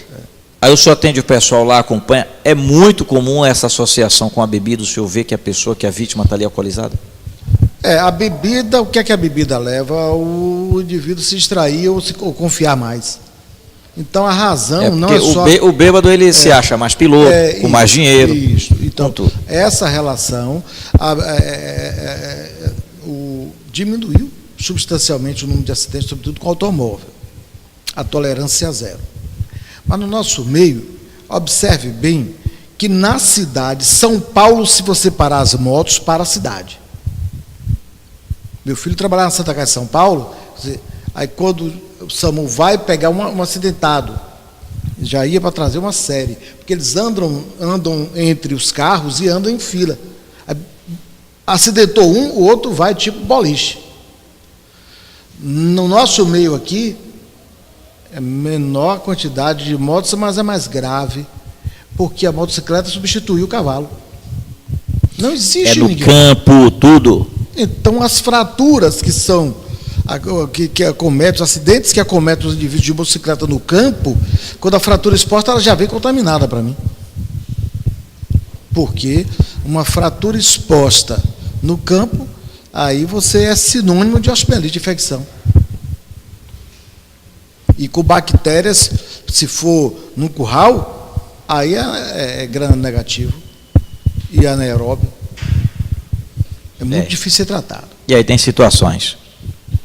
Aí o senhor atende o pessoal lá, acompanha. É muito comum essa associação com a bebida, o senhor vê que a pessoa, que a vítima está ali alcoolizada? A bebida, o que é que a bebida leva? O indivíduo se distrair ou confiar mais. Então, a razão não é só... O bêbado, ele se acha mais piloto, com mais dinheiro. Isso. Então, essa relação diminuiu substancialmente o número de acidentes, sobretudo com automóvel. A tolerância zero. Mas no nosso meio, observe bem que na cidade, São Paulo, se você parar as motos, para a cidade. Meu filho trabalhava na Santa Casa de São Paulo, aí quando o SAMU vai pegar um acidentado, já ia para trazer uma série, porque eles andam entre os carros e andam em fila. Aí, acidentou um, o outro vai tipo boliche. No nosso meio aqui, é menor quantidade de motos, mas é mais grave, porque a motocicleta substituiu o cavalo. Não existe no campo, tudo. Então, as fraturas que acometem, os acidentes que acometem os indivíduos de motocicleta no campo, quando a fratura é exposta, ela já vem contaminada para mim. Porque uma fratura exposta no campo, aí você é sinônimo de osteomielite, de infecção. E com bactérias, se for num curral, aí é gram negativo e anaeróbio. É muito difícil ser tratado. E aí tem situações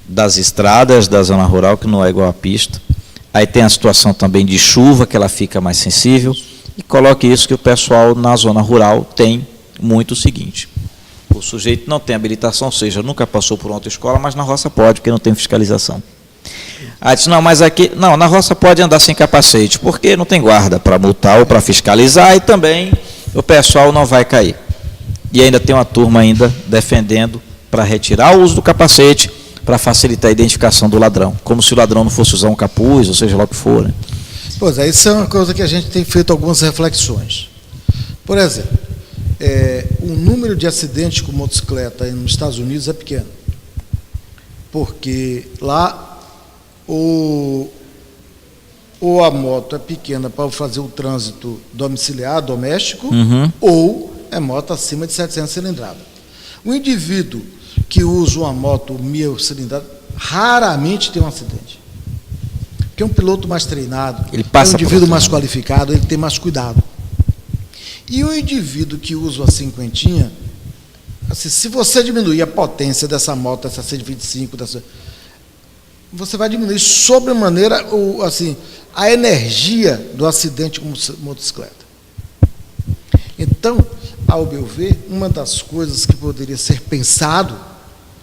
das estradas da zona rural, que não é igual à pista. Aí tem a situação também de chuva, que ela fica mais sensível. E coloque isso que o pessoal na zona rural tem muito o seguinte: o sujeito não tem habilitação, ou seja, nunca passou por uma autoescola, mas na roça pode, porque não tem fiscalização. Aí disse, não, mas aqui, não, na roça pode andar sem capacete, porque não tem guarda para multar ou para fiscalizar, e também o pessoal não vai cair. E ainda tem uma turma ainda defendendo para retirar o uso do capacete, para facilitar a identificação do ladrão, como se o ladrão não fosse usar um capuz, ou seja lá o que for. Né? Pois é, isso é uma coisa que a gente tem feito algumas reflexões. Por exemplo, o número de acidentes com motocicleta nos Estados Unidos é pequeno, porque lá ou a moto é pequena para fazer o trânsito domiciliar, doméstico, ou é moto acima de 700 cilindradas. O indivíduo que usa uma moto 1000 cilindradas raramente tem um acidente. Porque é um piloto mais treinado, é um indivíduo mais qualificado, ele tem mais cuidado. E o indivíduo que usa a cinquentinha, assim, se você diminuir a potência dessa moto, essa 125, você vai diminuir sobremaneira assim, a energia do acidente com motocicleta. Então, ao meu ver, uma das coisas que poderia ser pensado,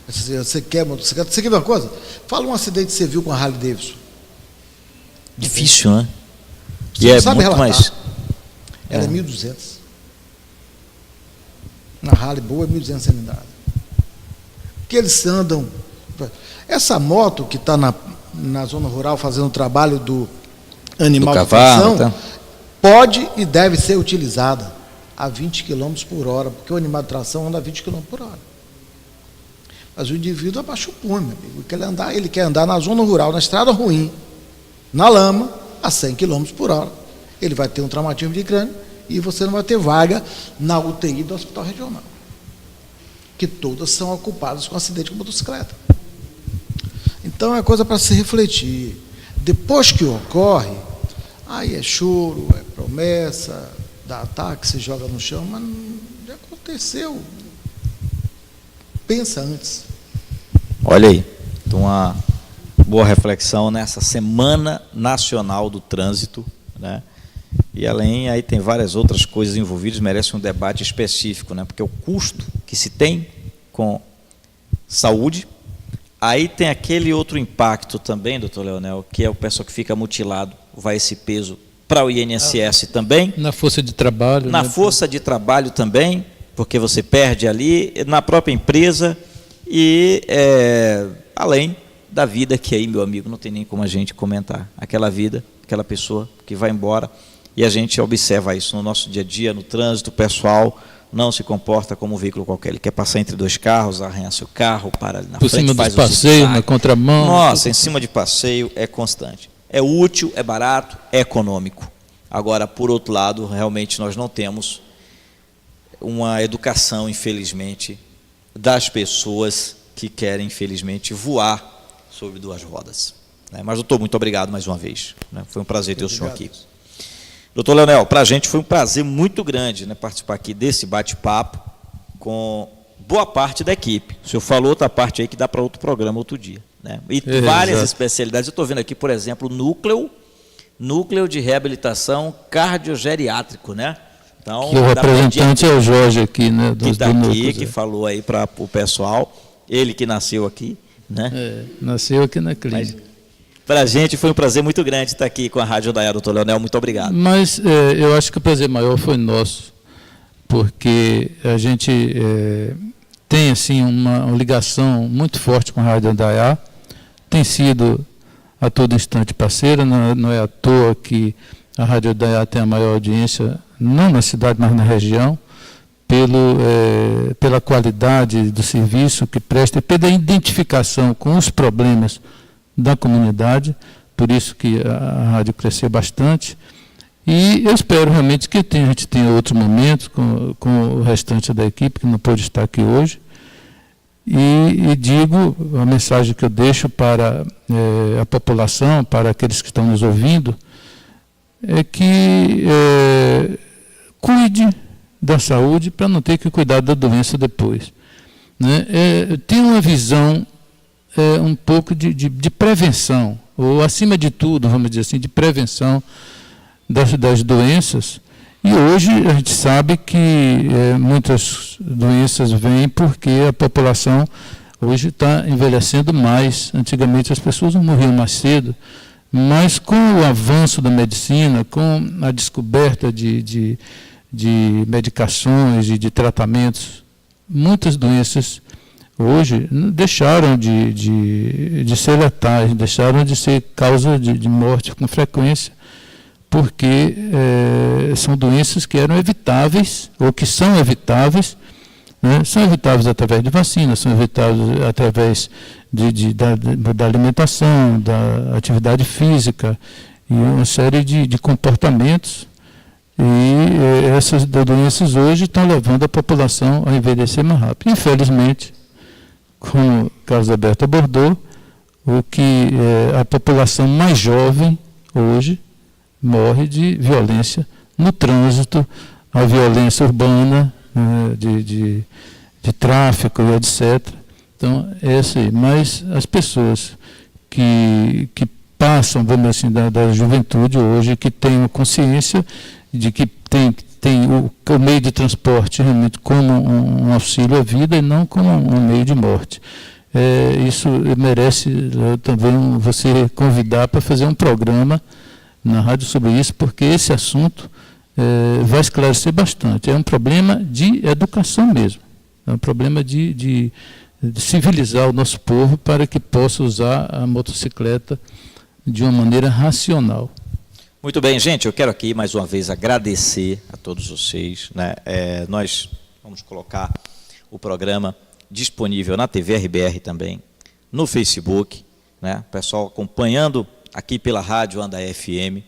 você quer motocicleta, você quer ver uma coisa? Fala um acidente que você viu com a Harley Davidson. Difícil, né? Você não sabe relatar. Mais... Ela é 1.200. Na Harley boa é 1.200 cilindradas. Porque eles andam... Essa moto que está na zona rural fazendo o trabalho do animal de tração, pode e deve ser utilizada a 20 km por hora, porque o animal de tração anda a 20 km por hora. Mas o indivíduo abaixa o punho, meu amigo. Ele quer andar na zona rural, na estrada ruim, na lama, a 100 km por hora. Ele vai ter um traumatismo de crânio e você não vai ter vaga na UTI do hospital regional. que todas são ocupadas com acidente com motocicleta. Então é coisa para se refletir. Depois que ocorre, aí é choro, é promessa, dá ataque, se joga no chão, mas já aconteceu. Pensa antes. Olha aí, então uma boa reflexão nessa Semana Nacional do Trânsito, né? E além, aí tem várias outras coisas envolvidas, merece um debate específico, né? Porque o custo que se tem com saúde, aí tem aquele outro impacto também, doutor Leonel, que é o pessoal que fica mutilado, vai esse peso para o INSS também. Na força de trabalho. Na força de trabalho também, porque você perde ali, na própria empresa e além da vida que aí, meu amigo, não tem nem como a gente comentar. Aquela vida, aquela pessoa que vai embora e a gente observa isso no nosso dia a dia, no trânsito, o pessoal não se comporta como um veículo qualquer. Ele quer passar entre dois carros, arranha seu carro, para ali na por frente, cima faz dos passeios, na contramão. Nossa, em cima de passeio é constante. É útil, é barato, é econômico. Agora, por outro lado, realmente nós não temos uma educação, infelizmente, das pessoas que querem, infelizmente, voar sobre duas rodas. Mas, doutor, muito obrigado mais uma vez. Foi um prazer ter o senhor aqui. Doutor Leonel, para a gente foi um prazer muito grande, participar aqui desse bate-papo com boa parte da equipe. O senhor falou outra parte aí que dá para outro programa, outro dia. E várias especialidades. Eu estou vendo aqui, por exemplo, núcleo de reabilitação cardiogeriátrico, né? Então, que o representante é o Jorge aqui, né? Que está aqui, que falou aí para o pessoal, ele que nasceu aqui, né? Nasceu aqui na clínica. Para a gente foi um prazer muito grande estar aqui com a Rádio Indaiá, doutor Leonel, muito obrigado. Mas eu acho que o prazer maior foi nosso, porque a gente tem assim uma ligação muito forte com a Rádio Indaiá, tem sido a todo instante parceira, não é à toa que a Rádio Indaiá tem a maior audiência, não na cidade, mas na região, pela qualidade do serviço que presta e pela identificação com os problemas da comunidade, por isso que a rádio cresceu bastante. E eu espero realmente que a gente tenha outros momentos com o restante da equipe, que não pôde estar aqui hoje. E digo, a mensagem que eu deixo para a população, para aqueles que estão nos ouvindo, é que cuide da saúde para não ter que cuidar da doença depois. Tem uma visão um pouco de prevenção, ou acima de tudo, vamos dizer assim, de prevenção das doenças. E hoje a gente sabe que muitas doenças vêm porque a população hoje está envelhecendo mais. Antigamente as pessoas não morriam mais cedo, mas com o avanço da medicina, com a descoberta de medicações e de tratamentos, muitas doenças hoje deixaram de ser letais, deixaram de ser causa de morte com frequência, porque são doenças que eram evitáveis, ou que são evitáveis, são evitáveis através de vacinas, são evitáveis através da alimentação, da atividade física, e uma série de comportamentos. E essas doenças hoje estão levando a população a envelhecer mais rápido. Infelizmente, como o Carlos Alberto abordou, a população mais jovem hoje morre de violência no trânsito, a violência urbana, de tráfico e etc. Então, é isso aí. Mas as pessoas que passam, vamos dizer assim, da juventude hoje, que tenham consciência de que tem o meio de transporte realmente como um auxílio à vida e não como um meio de morte. Isso merece também você convidar para fazer um programa na rádio sobre isso, porque esse assunto vai esclarecer bastante. É um problema de educação mesmo, é um problema de civilizar o nosso povo para que possa usar a motocicleta de uma maneira racional. Muito bem, gente, eu quero aqui mais uma vez agradecer a todos vocês. Nós vamos colocar o programa disponível na TV RBR também, no Facebook, o pessoal acompanhando aqui pela Rádio Indaiá FM.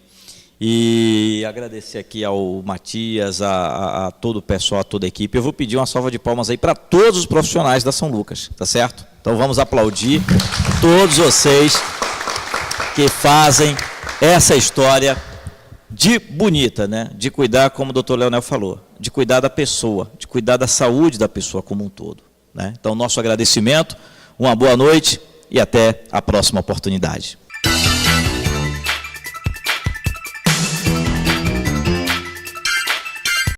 E agradecer aqui ao Matias, a todo o pessoal, a toda a equipe. Eu vou pedir uma salva de palmas aí para todos os profissionais da São Lucas, tá certo? Então vamos aplaudir todos vocês que fazem essa história de bonita, né? De cuidar, como o doutor Leonel falou, de cuidar da pessoa, de cuidar da saúde da pessoa como um todo, né? Então, nosso agradecimento, uma boa noite e até a próxima oportunidade.